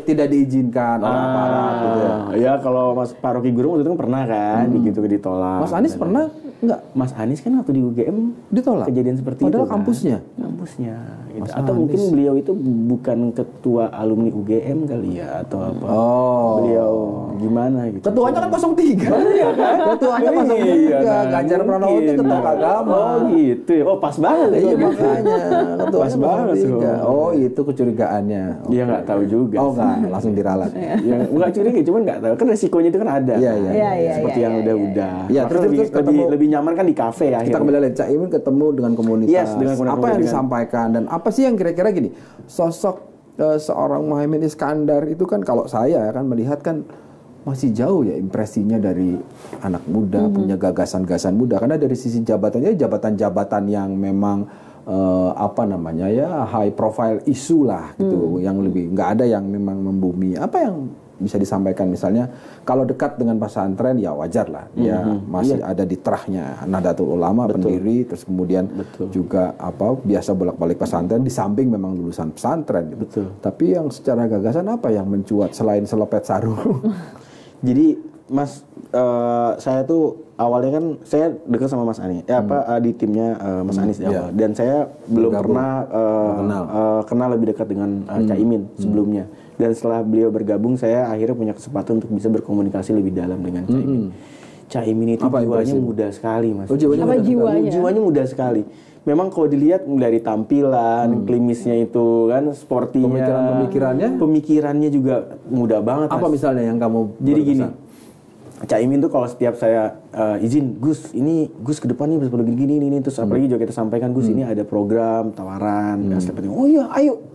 tidak diizinkan oleh aparat gitu ya. Ya kalau Mas Paroki Gurung waktu itu kan pernah kan gitu ditolak. Mas Anies pernah enggak? Mas Anies kan waktu di UGM Ditolak? kejadian seperti Padahal itu kan. kampusnya? Kampusnya gitu. Mas Atau Anies. mungkin beliau itu bukan ketua alumni UGM kali ya atau apa. Oh. Beliau gimana gitu. Ketuanya kan 03. Iya kan? Ketuanya 03. Iya, Ganjar Pranowo itu mungkin. ketua agama. Oh gitu ya. Oh pas banget ya. Iya makanya ketuanya Pas banget 03. Oh, itu kecurigaannya. Dia nggak tahu juga. Oh, enggak, langsung diralat. Ya, nggak curiga, cuman nggak tahu kan resikonya itu kan ada. Iya. Seperti yang udah. Iya, Maka terus ketemu. lebih nyaman kan di kafe ya. Kita kembali lagi, Caimin ketemu dengan komunitas. Yes, dengan komunitas. Apa yang disampaikan dan apa sih yang kira-kira gini? Sosok seorang Muhaimin Iskandar itu kan kalau saya kan melihat kan masih jauh ya impresinya dari anak muda, punya gagasan-gagasan muda. Karena dari sisi jabatannya jabatan-jabatan yang memang apa namanya ya high profile isu lah gitu, yang lebih nggak ada yang memang membumi. Apa yang bisa disampaikan misalnya kalau dekat dengan pesantren ya wajar lah dia masih ada di terahnya Nahdlatul Ulama pendiri, terus kemudian juga apa biasa bolak-balik pesantren di samping memang lulusan pesantren gitu. Tapi yang secara gagasan apa yang mencuat selain selepet sarung? Jadi Mas saya tuh awalnya kan saya dekat sama Mas Anies di timnya Mas Anies di awal dan saya belum pernah kenal lebih dekat dengan Caimin sebelumnya. Dan setelah beliau bergabung, saya akhirnya punya kesempatan untuk bisa berkomunikasi lebih dalam dengan Caimin. Caimin itu jiwanya muda sekali, Mas. Oh, jiwanya muda sekali. Memang kalau dilihat dari tampilan, klimisnya itu kan, sportinya, pemikirannya juga muda banget. Apa misalnya yang kamu jadi gini, Caimin tuh kalau setiap saya izin, Gus, ini Gus ke depan nih perlu gini, terus apalagi juga kita sampaikan, Gus ini ada program tawaran, seperti itu. Oh iya, ayo.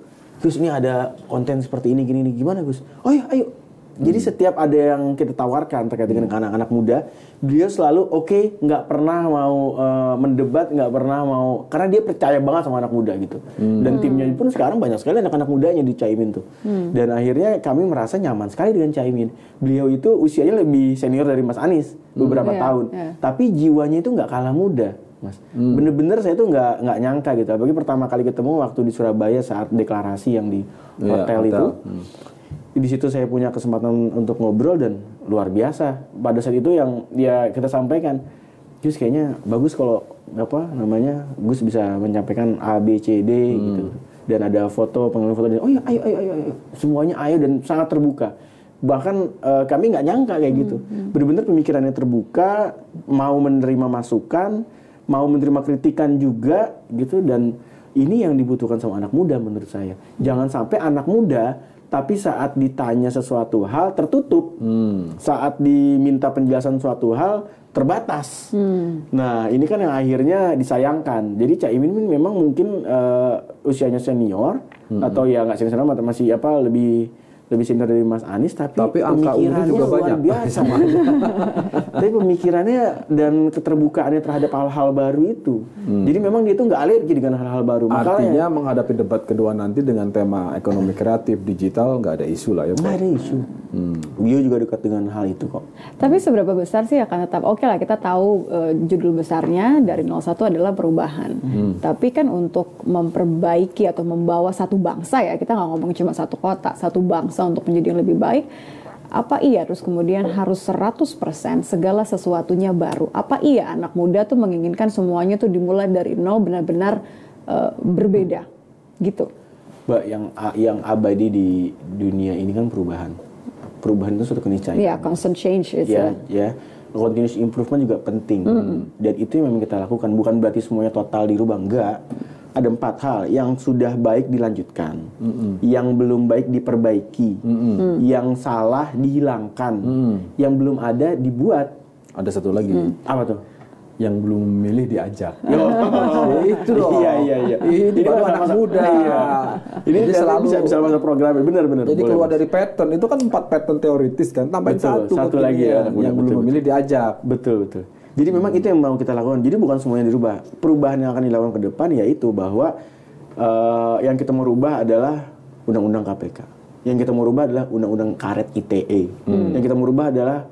Gus ini ada konten seperti ini gini gimana Gus? Oh ya ayo. Jadi setiap ada yang kita tawarkan terkait dengan anak-anak muda, beliau selalu oke, nggak pernah mau mendebat, nggak pernah mau, karena dia percaya banget sama anak muda gitu. Dan timnya pun sekarang banyak sekali anak-anak mudanya di Caimin tuh. Dan akhirnya kami merasa nyaman sekali dengan Caimin. Beliau itu usianya lebih senior dari Mas Anies beberapa tahun, tapi jiwanya itu nggak kalah muda. Mas, bener-bener saya tuh nggak nyangka gitu. Apalagi pertama kali ketemu waktu di Surabaya saat deklarasi yang di hotel itu. Di situ saya punya kesempatan untuk ngobrol dan luar biasa. Pada saat itu yang ya kita sampaikan, Gus kayaknya bagus kalau Gus bisa menyampaikan A, B, C, D gitu. Dan ada foto, pengambilan foto. Oh ya, ayo. Semuanya ayo dan sangat terbuka. Bahkan kami nggak nyangka kayak gitu. Bener-bener pemikirannya terbuka, mau menerima masukan, mau menerima kritikan juga gitu, dan ini yang dibutuhkan sama anak muda menurut saya. Jangan sampai anak muda tapi saat ditanya sesuatu hal tertutup, saat diminta penjelasan suatu hal terbatas. Nah ini kan yang akhirnya disayangkan. Jadi Caimin memang mungkin usianya senior atau ya nggak senior masih lebih lebih senior dari Mas Anies, tapi angka umurnya juga luar banyak. biasa. Tapi pemikirannya dan keterbukaannya terhadap hal-hal baru itu. Jadi memang dia itu nggak alergi dengan hal-hal baru. Artinya menghadapi debat kedua nanti dengan tema ekonomi kreatif digital nggak ada isu lah ya. Nggak ada isu. Beliau juga dekat dengan hal itu kok. Tapi seberapa besar sih akan tetap oke lah, kita tahu judul besarnya dari 01 adalah perubahan. Tapi kan untuk memperbaiki atau membawa satu bangsa ya, kita nggak ngomong cuma satu kota, satu bangsa untuk menjadi yang lebih baik, apa iya terus kemudian harus 100% segala sesuatunya baru? Apa iya anak muda tuh menginginkan semuanya tuh dimulai dari nol, benar-benar berbeda gitu? Mbak, yang abadi di dunia ini kan perubahan. Perubahan itu suatu keniscayaan. Iya, constant change is ya. Continuous improvement juga penting. Dan itu yang memang kita lakukan. Bukan berarti semuanya total dirubah, enggak. Ada 4 hal yang sudah baik dilanjutkan, yang belum baik diperbaiki, yang salah dihilangkan, yang belum ada dibuat. Ada satu lagi. Apa tuh? Yang belum memilih diajak. Itu loh. Iya. Ini baru anak muda. Iya. Ini selalu bisa masuk program. Benar. Jadi keluar dari pattern itu kan 4 pattern teoritis kan. Tambahin satu lagi ya. Yang belum memilih diajak. Betul. Jadi memang itu yang mau kita lakukan. Jadi bukan semuanya dirubah. Perubahan yang akan dilakukan ke depan yaitu bahwa yang kita mau rubah adalah Undang-Undang KPK. Yang kita mau rubah adalah Undang-Undang Karet ITE. Yang kita mau rubah adalah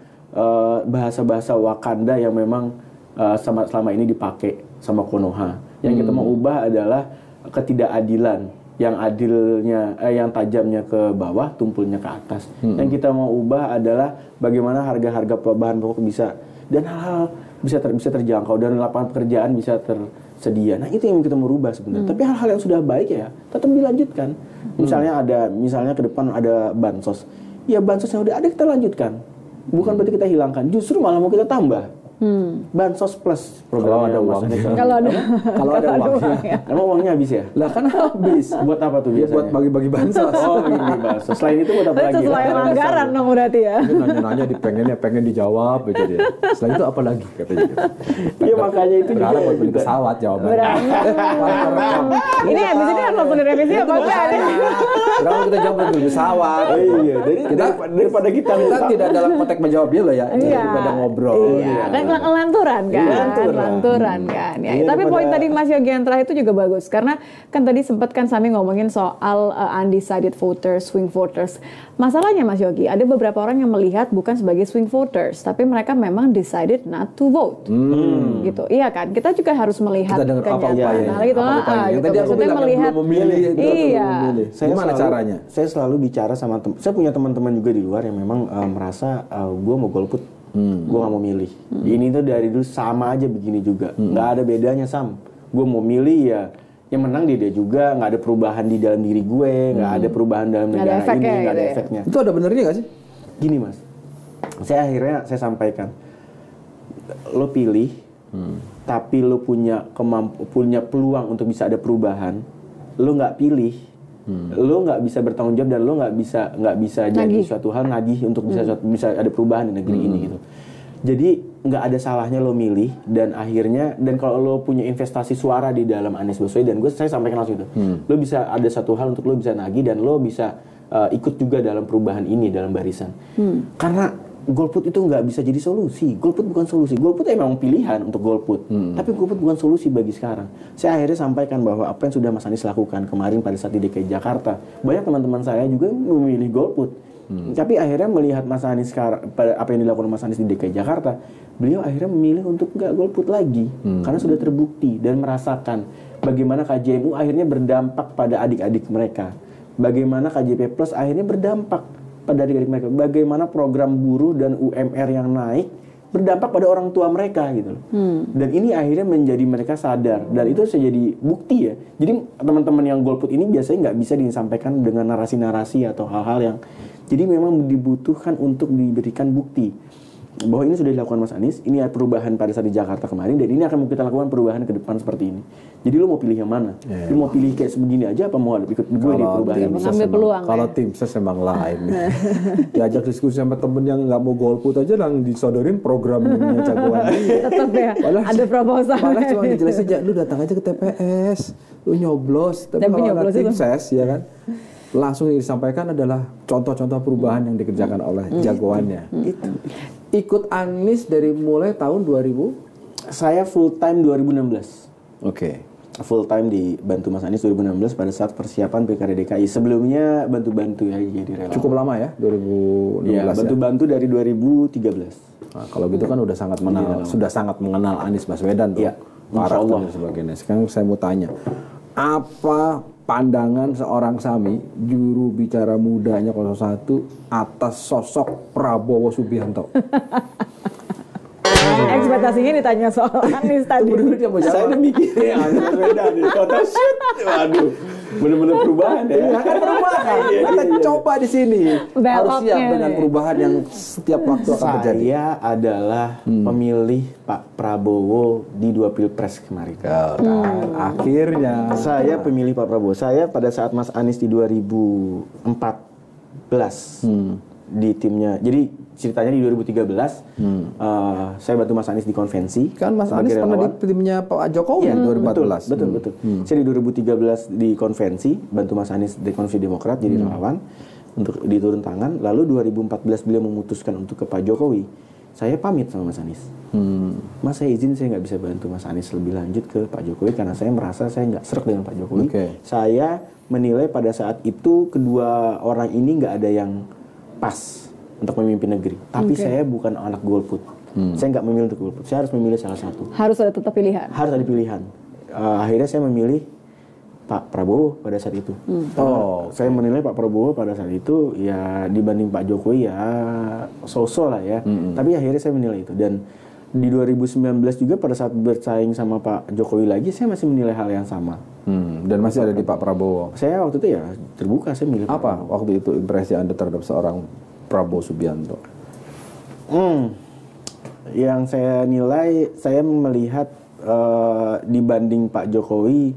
bahasa-bahasa Wakanda yang memang selama ini dipakai sama Konoha. Yang kita mau ubah adalah ketidakadilan, yang adilnya yang tajamnya ke bawah, tumpulnya ke atas. Yang kita mau ubah adalah bagaimana harga-harga bahan pokok bisa, dan hal-hal bisa terjangkau, dan lapangan pekerjaan bisa tersedia. Nah, itu yang kita mau rubah sebenarnya. Tapi hal-hal yang sudah baik ya tetap dilanjutkan. Misalnya ke depan ada bansos. Ya bansos yang udah ada kita lanjutkan. Bukan berarti kita hilangkan, justru malah mau kita tambah. Bansos plus Kalau ada uang. Kalau ada uangnya. Emang uangnya habis ya? Lah kan habis. Buat apa tuh biasanya? Buat bagi-bagi bansos. Bagi-bagi bansos. Selain itu buat apa lagi? Sesuai anggaran dong berarti ya. Dia nanya-nanya pengen dijawab gitu dia. Selain itu apa lagi katanya gitu. Iya, makanya itu juga. Berharap buat beli pesawat jawabannya. Ini habis ini kan walaupun direvisi apa enggak? Berapa kita jawab buat beli pesawat. Iya, daripada kita tidak dalam konteks menjawab dia loh ya. Daripada ngobrol. Iya, kan lanturan kan. Ya. Iya, Tapi poin tadi Mas Yogi yang terakhir itu juga bagus, karena kan tadi sempat kan Sami ngomongin soal undecided voters, swing voters. Masalahnya Mas Yogi, ada beberapa orang yang melihat bukan sebagai swing voters, tapi mereka memang decided not to vote. Gitu. Iya kan? Kita juga harus melihat kenyataan hal itu. Tadi aku bilang melihat belum memilih itu. Gimana caranya? Saya selalu bicara sama saya punya teman-teman juga di luar yang memang merasa gue mau golput. Gue gak mau milih. Ini tuh dari dulu sama aja begini juga. Gak ada bedanya Sam. Gue mau milih ya yang menang dia juga. Gak ada perubahan di dalam diri gue. Gak ada perubahan dalam negara ini. Gak ada efeknya. Itu ada benernya gak sih? Gini Mas, saya sampaikan, lo pilih, tapi lo punya peluang untuk bisa ada perubahan. Lo gak pilih, lo nggak bisa bertanggung jawab, dan lo nggak bisa jadi suatu hal nagih untuk bisa ada perubahan di negeri ini gitu. Jadi nggak ada salahnya lo milih, dan akhirnya kalau lo punya investasi suara di dalam Anies Baswedan, saya sampaikan langsung itu, lo bisa ada satu hal untuk lo bisa nagih, dan lo bisa ikut juga dalam perubahan ini dalam barisan. Karena golput itu nggak bisa jadi solusi. Golput bukan solusi. Golput emang pilihan untuk golput. Tapi golput bukan solusi bagi sekarang. Saya akhirnya sampaikan bahwa apa yang sudah Mas Anies lakukan kemarin pada saat di DKI Jakarta, banyak teman-teman saya juga memilih golput. Tapi akhirnya melihat Mas Anies sekarang, apa yang dilakukan Mas Anies di DKI Jakarta, beliau akhirnya memilih untuk nggak golput lagi. Karena sudah terbukti dan merasakan bagaimana KJMU akhirnya berdampak pada adik-adik mereka. Bagaimana KJP Plus akhirnya berdampak pada adik-adik mereka, bagaimana program buruh dan UMR yang naik berdampak pada orang tua mereka gitu loh. Dan ini akhirnya menjadi mereka sadar, dan itu bisa jadi bukti ya. Jadi teman-teman yang golput ini biasanya nggak bisa disampaikan dengan narasi-narasi atau hal-hal yang, jadi memang dibutuhkan untuk diberikan bukti bahwa ini sudah dilakukan Mas Anies, ini ada perubahan pada saat di Jakarta kemarin, dan ini akan kita lakukan perubahan ke depan seperti ini. Jadi lu mau pilih yang mana? Lu mau pilih kayak sebegini aja, apa mau ikut gue di perubahan ini? Mengambil peluang. Kalau tim ses emang lain. Diajak diskusi sama temen yang nggak mau golput aja, lang disodorin programnya jagoan. Tetap ya, ada proposal. Malah cuma dijelasin aja, lu datang aja ke TPS, lu nyoblos. Tapi kalau ada tim ses, ya kan? langsung yang disampaikan adalah contoh-contoh perubahan yang dikerjakan oleh jagoannya. Ikut Anies dari mulai tahun 2000. Saya full time 2016. Oke. Full time dibantu Mas Anies 2016 pada saat persiapan Pilkada DKI. Sebelumnya bantu-bantu ya jadi relawan. Cukup lama ya, 2016 ya. Bantu-bantu dari 2013. Nah, kalau gitu kan udah sangat mengenal Anies Baswedan tuh. Iya. Karakter dan sebagainya. Sekarang saya mau tanya, apa pandangan seorang Sami, juru bicara mudanya 01 atas sosok Prabowo Subianto? Ekspektasinya ditanya soal Anies tadi. Saya udah mikirnya Anies Baswedan nih. Shoot. Waduh, bener-bener perubahan ya. Kan perubahan. Kita coba di sini. Harus siap dengan perubahan yang setiap waktu akan terjadi. Saya adalah pemilih Pak Prabowo di 2 Pilpres kemarin. Akhirnya Saya pemilih Pak Prabowo. Saya pada saat Mas Anies di 2014 di timnya. Jadi ceritanya di 2013 saya bantu Mas Anies di konvensi. Kan Mas Anies pernah di timnya Pak Jokowi 2014. Betul. Saya di 2013 di konvensi bantu Mas Anies di konvensi Demokrat jadi relawan untuk diturun tangan. Lalu 2014 beliau memutuskan untuk ke Pak Jokowi. Saya pamit sama Mas Anies. Mas saya izin saya nggak bisa bantu Mas Anies lebih lanjut ke Pak Jokowi karena saya merasa saya nggak srek dengan Pak Jokowi. Saya menilai pada saat itu kedua orang ini nggak ada yang pas untuk memimpin negeri. Tapi saya bukan anak golput. Saya nggak memilih untuk golput. Saya harus memilih salah satu. Harus ada tetap pilihan. Harus ada pilihan. Akhirnya saya memilih Pak Prabowo pada saat itu. Saya menilai Pak Prabowo pada saat itu ya dibanding Pak Jokowi ya so-so lah ya. Tapi akhirnya saya menilai itu. Dan di 2019 juga pada saat bersaing sama Pak Jokowi lagi saya masih menilai hal yang sama. Dan masih ada di Pak Prabowo. Saya waktu itu ya terbuka saya milih. Apa waktu itu impresi Anda terhadap seorang Prabowo Subianto? Yang saya nilai, saya melihat dibanding Pak Jokowi,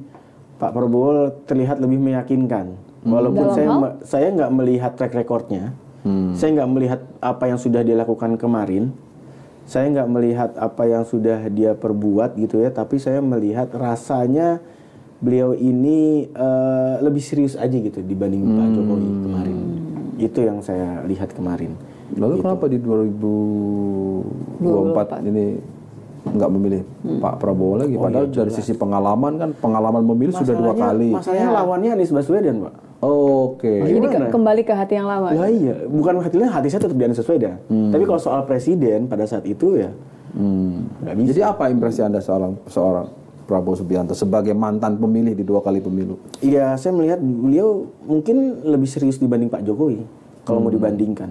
Pak Prabowo terlihat lebih meyakinkan. Walaupun saya nggak melihat track recordnya, saya nggak melihat apa yang sudah dia lakukan kemarin, saya nggak melihat apa yang sudah dia perbuat gitu ya, tapi saya melihat rasanya beliau ini lebih serius aja gitu dibanding Pak Jokowi kemarin. Itu yang saya lihat kemarin. Lalu kenapa di 2024 ini nggak memilih Pak Prabowo lagi? Padahal dari sisi pengalaman memilih sudah 2 kali. Masalahnya lawannya Anies Baswedan, Pak. Jadi kembali ke hati yang lama. Lah iya, bukan hati saya tetap di Anies Baswedan. Tapi kalau soal presiden pada saat itu ya nggak bisa. Jadi apa impresi Anda seorang Prabowo Subianto sebagai mantan pemilih di 2 kali pemilu? Iya, saya melihat beliau mungkin lebih serius dibanding Pak Jokowi kalau mau dibandingkan.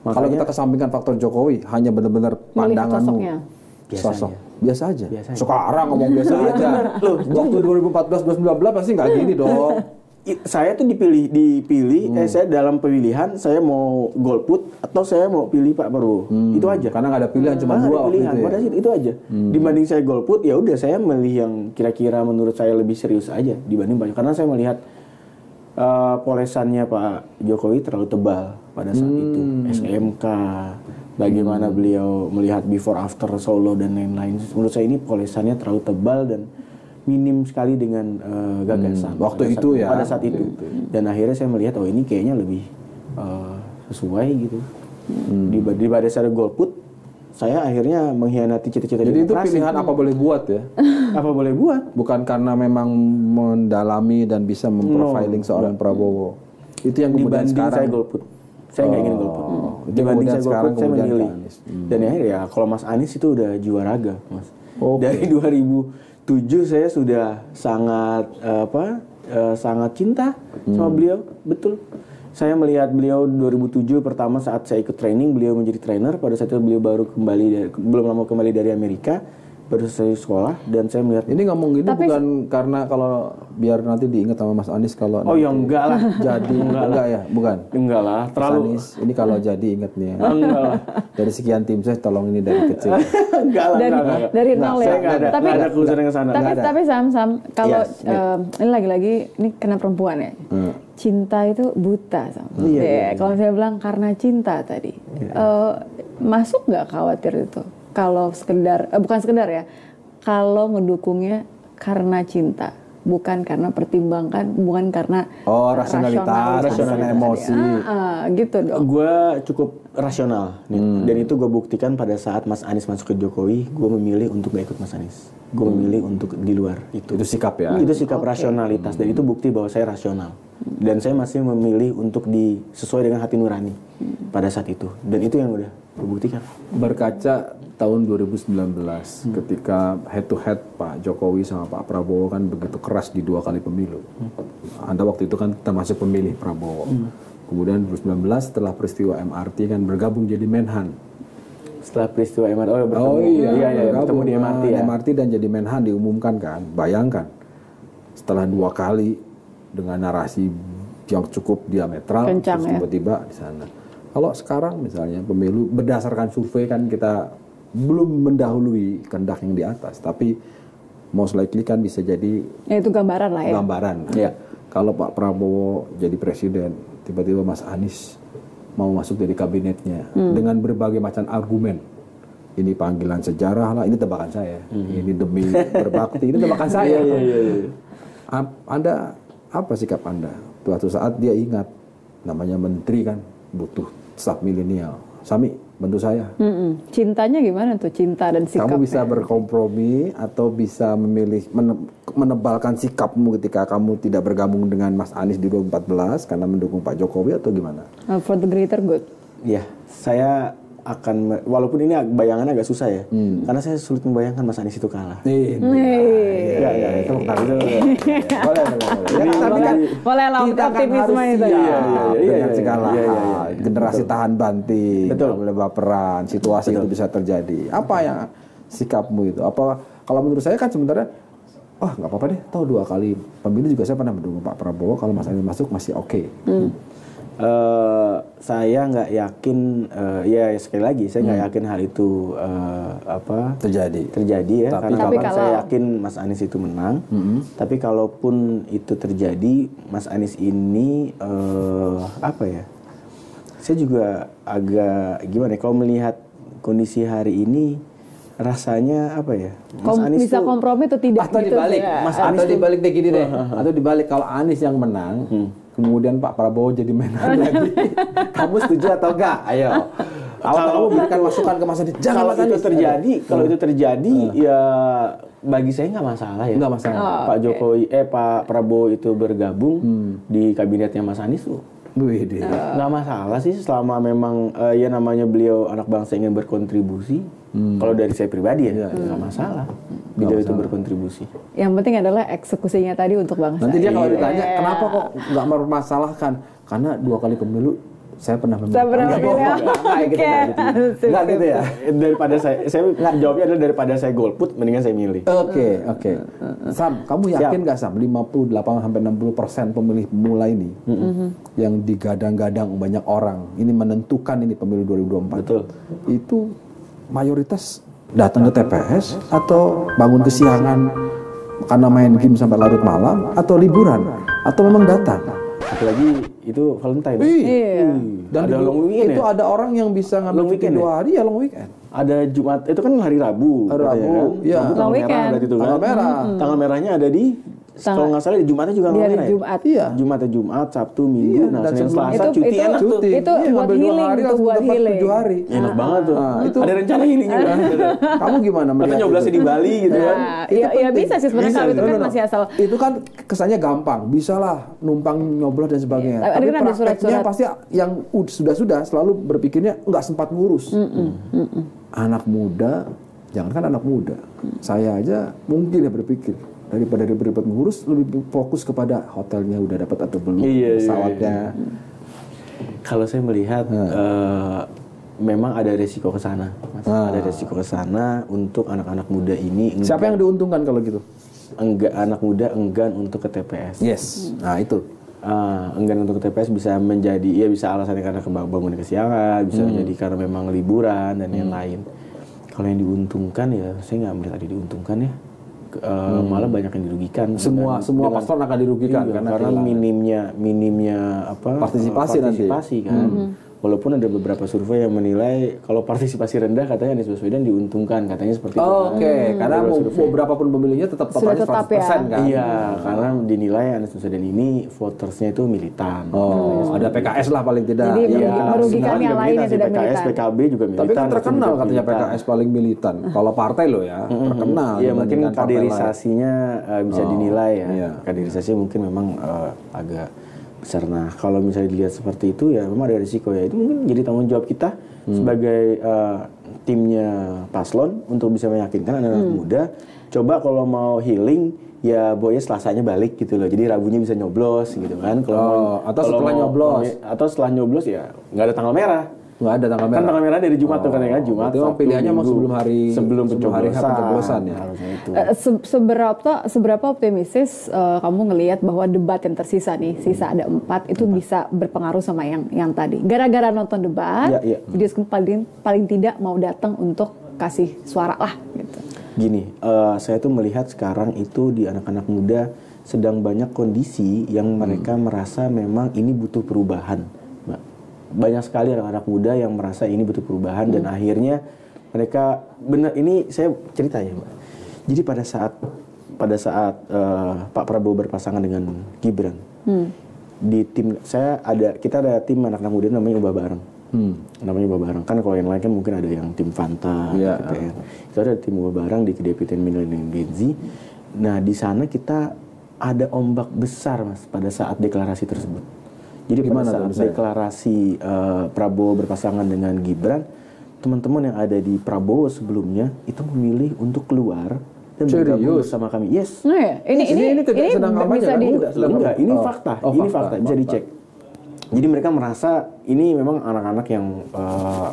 Makanya, kalau kita kesampingkan faktor Jokowi, hanya benar-benar pandanganmu sosok biasa aja. Sekarang ngomong biasa aja. Loh, waktu 2014-2019 pasti nggak gini dong. Saya tuh dipilih saya dalam pemilihan saya mau golput atau saya mau pilih Pak Prabowo. Itu aja. Karena nggak ada pilihan cuma 2 pilihan. Pada saat itu aja. Dibanding saya golput ya udah saya milih yang kira-kira menurut saya lebih serius aja dibanding banyak. Karena saya melihat polesannya Pak Jokowi terlalu tebal pada saat itu. SMK, bagaimana beliau melihat before after Solo dan lain-lain. Menurut saya ini polesannya terlalu tebal dan minim sekali dengan gagasan waktu itu ya pada saat itu. Dan akhirnya saya melihat ini kayaknya lebih sesuai gitu. Daripada saya golput, saya akhirnya mengkhianati cita-cita demokrasi. Jadi itu pilihan apa boleh buat ya? Apa boleh buat? Bukan karena memang mendalami dan bisa memprofiling seorang Prabowo. Itu yang kemudian sekarang saya golput. Saya nggak ingin golput. Dibanding saya golput, saya memilih. Dan akhirnya ya kalau Mas Anies itu udah jiwa raga, Mas. Dari 2007 saya sudah sangat cinta sama beliau, betul. Saya melihat beliau 2007 pertama saat saya ikut training, beliau menjadi trainer. Pada saat itu beliau belum lama kembali dari Amerika, baru selesai sekolah, dan saya melihat ini ngomong gini bukan karena kalau biar nanti diingat sama Mas Anies kalau ya enggak lah. Jadi enggak ya, bukan. Enggak lah, terlalu Mas Anies, ini kalau jadi ingatnya. Enggak lah. Dari sekian tim saya tolong ini dari kecil. Enggak lah. Dari nol ya. Tapi ada kehususan ke sana. Tapi Sam kalau ini lagi-lagi ini kena perempuan ya. Cinta itu buta sama. Kalau saya bilang karena cinta tadi. Masuk nggak khawatir itu? Kalau sekedar bukan sekedar ya. Kalau ngedukungnya karena cinta. bukan karena pertimbangan, bukan karena rasionalitas, rasional emosi. Gitu dong. Gue cukup rasional nih. Dan itu gue buktikan pada saat Mas Anies masuk ke Jokowi, gue memilih untuk gak ikut Mas Anies. Gue memilih untuk di luar itu. Itu sikap ya. Itu sikap rasionalitas dan itu bukti bahwa saya rasional. Dan saya masih memilih untuk sesuai dengan hati nurani pada saat itu. Dan itu yang udah gue buktikan. Berkaca tahun 2019 ketika head to head Pak Jokowi sama Pak Prabowo kan begitu keras di 2 kali pemilu. Anda waktu itu kan termasuk pemilih Prabowo. Kemudian 2019 setelah peristiwa MRT kan bergabung jadi Menhan. Setelah peristiwa MRT, bertemu di MRT ya. MRT dan jadi Menhan diumumkan kan. Bayangkan setelah 2 kali dengan narasi yang cukup diametral, kencang, terus tiba-tiba di sana. Kalau sekarang misalnya pemilu berdasarkan survei kan kita belum mendahului kehendak yang di atas, tapi most likely kan bisa jadi itu gambaran lah ya. Gambaran. Ya. Kalau Pak Prabowo jadi presiden, tiba-tiba Mas Anies mau masuk dari kabinetnya dengan berbagai macam argumen. Ini panggilan sejarah lah, ini tebakan saya. Ini demi berbakti, ini tebakan saya. Anda apa sikap Anda? Suatu saat dia ingat namanya menteri kan butuh staf milenial. Sami, bantu saya. Cintanya gimana tuh, cinta dan sikap? Kamu bisa berkompromi atau bisa memilih menebalkan sikapmu ketika kamu tidak bergabung dengan Mas Anies di 2014 karena mendukung Pak Jokowi atau gimana? For the greater good. Iya, saya akan, walaupun ini bayangannya agak susah ya, karena saya sulit membayangkan Mas Anies itu kalah. Itu boleh lah optimisme itu. Dengan segala hal, generasi tahan banting, boleh baperan, situasi itu bisa terjadi. Apa yang sikapmu itu? Apa kalau menurut saya kan sebenarnya, nggak apa-apa deh, tahu 2 kali pemilu juga saya pernah mendukung Pak Prabowo, kalau Mas Anies masuk masih oke. Saya nggak yakin, ya sekali lagi saya nggak yakin hal itu terjadi ya, karena kalau saya yakin Mas Anies itu menang. Tapi kalaupun itu terjadi, Mas Anies ini saya juga agak gimana ya, kalau melihat kondisi hari ini rasanya Mas Anies bisa kompromi atau tidak? Atau gitu dibalik, Mas Anies atau dibalik deh gini deh, atau dibalik kalau Anies yang menang. Kemudian Pak Prabowo jadi Menhan lagi. Kamu setuju atau enggak? Ayo. Kalau kamu berikan masukan ke Mas Anies, jangan kalau itu terjadi, kalau itu terjadi ya bagi saya nggak masalah ya. Nggak masalah. Pak Jokowi, Pak Prabowo itu bergabung di kabinetnya Mas Anies tuh. Nggak masalah sih selama memang ya namanya beliau anak bangsa ingin berkontribusi. Kalau dari saya pribadi ya nggak masalah. Beliau itu berkontribusi. Yang penting adalah eksekusinya tadi untuk bangsa. Nanti dia kalau ditanya kenapa kok nggak mempermasalahkan, karena 2 kali pemilu saya pernah memilih. Nggak gitu ya. Daripada saya jawabnya adalah daripada saya golput, mendingan saya milih. Oke. Sam, kamu yakin nggak Sam 58-60% pemilih pemula ini yang digadang-gadang banyak orang ini menentukan ini pemilu 2024? Betul. Itu mayoritas datang ke TPS atau bangun kesiangan karena main game sampai larut malam, atau liburan, atau memang datang? Apalagi itu Valentine. Dan ada long weekend itu ya? Ada orang yang bisa ngambil cuti 2 hari ya long weekend. Ada Jumat, itu kan hari Rabu. Hari Rabu, ya. Long weekend. Tanggal merah. Tanggal merahnya ada di, kalau nggak salah di Jumatnya juga nggak merah Jumat. Ya? Jumatnya Jumat, Sabtu, Minggu, Senin, Selasa, cuti enak tuh. Itu buat healing, itu buat healing. 7 hari. Enak banget tuh. Itu ada rencana healing juga. Kamu gimana melihat? Atau nyoblosnya di Bali gitu kan? Iya bisa sih sebenarnya, kalau itu kan masih asal. Itu kan kesannya gampang, bisalah numpang nyoblos dan sebagainya. Tapi prakteknya pasti yang sudah selalu berpikirnya nggak sempat ngurus. Anak muda, jangankan anak muda, saya aja mungkin ya berpikir daripada ribet ngurus, lebih fokus kepada hotelnya udah dapat atau belum, pesawatnya. Kalau saya melihat memang ada resiko ke sana, ada resiko ke sana untuk anak-anak muda ini. Siapa yang diuntungkan kalau gitu? Anak muda enggan untuk ke TPS. Yes, nah itu. Enggan untuk ke TPS bisa menjadi, ya bisa alasannya karena bangun kesiangan, bisa menjadi karena memang liburan dan yang lain. Kalau yang diuntungkan ya saya nggak melihat ada diuntungkan ya. Malah banyak yang dirugikan. Semua paslon akan dirugikan karena minimnya partisipasi kan. Walaupun ada beberapa survei yang menilai kalau partisipasi rendah katanya Anies Baswedan diuntungkan, katanya seperti itu. Oke, karena mau berapapun pemilihnya tetap Sudah totalnya tetap 100% ya. kan? Iya, karena dinilai Anies Baswedan ini votersnya itu militan. Oh, ada PKS lah paling tidak. Jadi Iya. merugikan yang lain yang tidak PKS, militan. PKB juga militan. Tapi kan terkenal juga katanya militan. PKS paling militan. Kalau partai loh ya, terkenal. Iya, mungkin dibandingkan partai lain. kaderisasinya bisa dinilai ya. Iya. Kaderisasinya mungkin memang agak besar. Nah, kalau misalnya dilihat seperti itu ya memang ada risiko ya. Itu mungkin jadi tanggung jawab kita sebagai timnya paslon untuk bisa meyakinkan anak-anak muda. Coba kalau mau healing ya boynya Selasanya balik gitu loh. Jadi Rabunya bisa nyoblos gitu kan. Atau setelah nyoblos. Atau setelah nyoblos ya nggak ada tanggal merah. Nggak ada tanggal merah. Kan tanggal merah dari Jumat tuh kan ya, Jumat. Berarti memang pilihannya Sabtu, sebelum Minggu. hari sebelum hari pencoblosan ya. Harusnya itu. Seberapa optimistis kamu ngelihat bahwa debat yang tersisa nih, sisa ada 4 itu bisa berpengaruh sama yang tadi. Gara-gara nonton debat, Iya. jadi paling tidak mau datang untuk kasih suara lah gitu. Gini, saya tuh melihat sekarang itu di anak-anak muda sedang banyak kondisi yang mereka merasa memang ini butuh perubahan. Banyak sekali anak-anak muda yang merasa ini butuh perubahan dan akhirnya mereka benar, ini saya cerita ya, Mbak. Jadi pada saat Pak Prabowo berpasangan dengan Gibran, di tim kita ada tim anak-anak muda namanya Ubah Bareng. Namanya Ubah Bareng. Kan kalau yang lain kan mungkin ada yang tim Fanta, KPN. Itu ada tim Ubah Bareng di Kedepitan Milenial Gen Z. Nah, di sana kita ada ombak besar, Mas, pada saat deklarasi tersebut. Jadi pada saat deklarasi Prabowo berpasangan dengan Gibran, teman-teman yang ada di Prabowo sebelumnya itu memilih untuk keluar dan bergabung bersama kami. Yes. Nah ya, ini sedang kampanye bisa kan? Enggak, ini fakta. Ini fakta, bisa dicek. Jadi mereka merasa ini memang anak-anak yang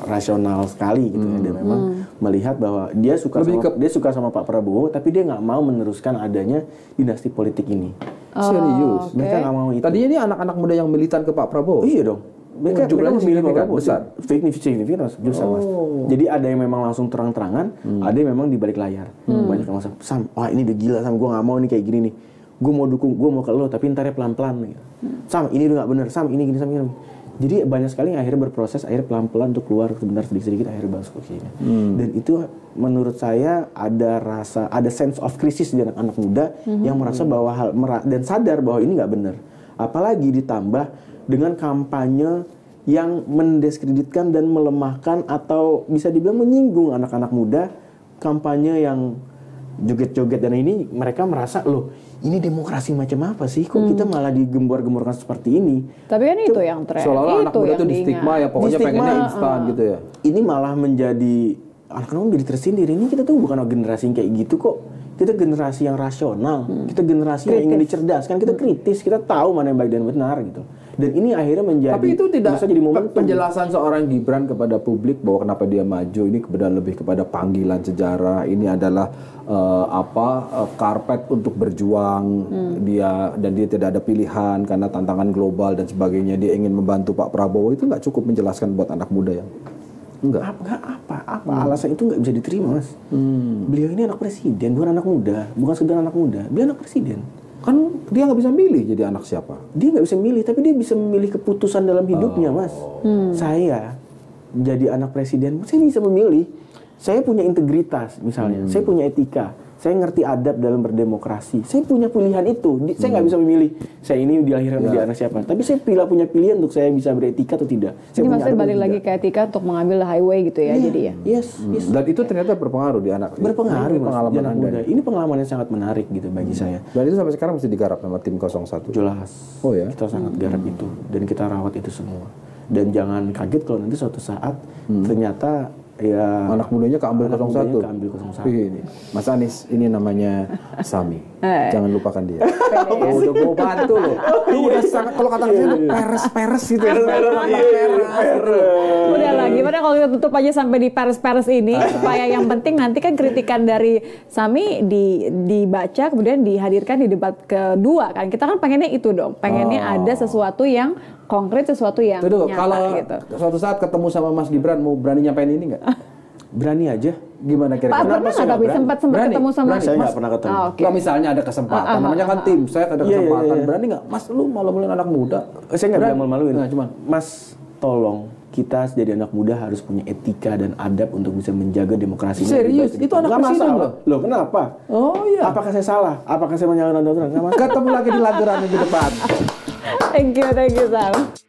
rasional sekali gitu ya, dan memang melihat bahwa dia suka sama Pak Prabowo, tapi dia nggak mau meneruskan adanya dinasti politik ini. Serius? Okay. Mereka nggak mau itu. Tadinya ini anak-anak muda yang militan ke Pak Prabowo? Iya dong. Mereka jumlahnya memilih Pak signifikan, Prabowo besar. Signifikan besar, Mas. Jadi ada yang memang langsung terang-terangan, ada yang memang di balik layar. Banyak yang langsung, Sam, wah ini udah gila, Sam, gue nggak mau nih kayak gini nih. Gue mau dukung, gue mau ke lo, tapi ntarnya pelan-pelan. Gitu. Sam, ini udah nggak bener. Sam, ini gini, Sam, ini. Jadi banyak sekali yang akhirnya berproses, akhirnya pelan-pelan untuk keluar sebentar sedikit-sedikit, akhirnya masuk ke sini. Dan itu menurut saya ada sense of crisis di anak-anak muda yang merasa bahwa dan sadar bahwa ini nggak benar. Apalagi ditambah dengan kampanye yang mendiskreditkan dan melemahkan atau bisa dibilang menyinggung anak-anak muda, kampanye yang joget-joget dan ini mereka merasa loh ini di macam apa sih kok kita malah digembor-gemborkan seperti ini. Tapi kan itu yang tren. Seolah-olah anak muda itu di stigma ya, pokoknya pengennya instan gitu ya. Ini malah menjadi anak-anak menjadi tersindir. Ini kita tuh bukan generasi yang kayak gitu kok. Kita generasi yang rasional, kita generasi yang ingin dicerdaskan, kita kritis, kita tahu mana yang baik dan benar gitu. Dan ini akhirnya menjadi, tapi itu tidak bisa jadi momentum. Penjelasan seorang Gibran kepada publik bahwa kenapa dia maju ini lebih kepada panggilan sejarah. Ini adalah karpet untuk berjuang dia, dan dia tidak ada pilihan karena tantangan global dan sebagainya. Dia ingin membantu Pak Prabowo. Itu nggak cukup menjelaskan buat anak muda yang enggak. Apa alasan itu nggak bisa diterima, Mas. Beliau ini anak presiden, bukan anak muda, bukan sekedar anak muda. Beliau anak presiden. Kan dia nggak bisa milih jadi anak siapa. Dia nggak bisa milih, tapi dia bisa memilih keputusan dalam hidupnya, Mas. Saya jadi anak presiden, saya bisa memilih. Saya punya integritas, misalnya. Saya punya etika. Saya ngerti adab dalam berdemokrasi. Saya punya pilihan itu. Saya nggak bisa memilih. Saya ini dilahirkan menjadi anak siapa. Tapi saya punya pilihan untuk saya bisa beretika atau tidak. Jadi maksudnya balik lagi ke etika untuk mengambil highway gitu ya, jadi ya. Yes. Dan itu ternyata berpengaruh di anak. Berpengaruh, Mas, pengalaman di anak Anda. muda. Ini pengalaman yang sangat menarik gitu bagi saya. Dan itu sampai sekarang masih digarap sama tim 01. Jelas. Oh ya. Kita sangat garap itu dan kita rawat itu semua. Dan jangan kaget kalau nanti suatu saat ternyata ya anak mudanya keambil 01. Keambil 01. Ini Mas Anies, ini namanya Sami. Jangan lupakan dia. Udah mau bantu loh. Udah sangat, kalau kata saya udah peres-peres gitu. Udah lah, gimana kalau kita tutup aja sampai di peres-peres ini supaya yang penting nanti kan kritikan dari Sami dibaca kemudian dihadirkan di debat kedua kan. Kita kan pengennya itu dong. Pengennya ada sesuatu yang konkret, sesuatu yang nyata kalau gitu. suatu saat ketemu sama Mas Gibran mau berani nyampein ini nggak? Berani aja. Gimana Pak kira-kira? pernah nggak tapi sempat Berani? ketemu sama Saya nggak pernah ketemu. Kalau misalnya ada kesempatan, namanya kan tim, saya ada kesempatan. Berani nggak? Mas, lu malu-maluin anak muda? Saya nggak bilang malu-maluin. Nah, cuman Mas, tolong kita jadi anak muda harus punya etika dan adab untuk bisa menjaga demokrasi. Serius? Itu anak nggak presiden masalah. Loh, kenapa? Oh iya. Apakah saya salah? Apakah saya menyalahkan aturan? Nggak masalah. Ketemu lagi di Lanturan minggu depan. Thank you Sam.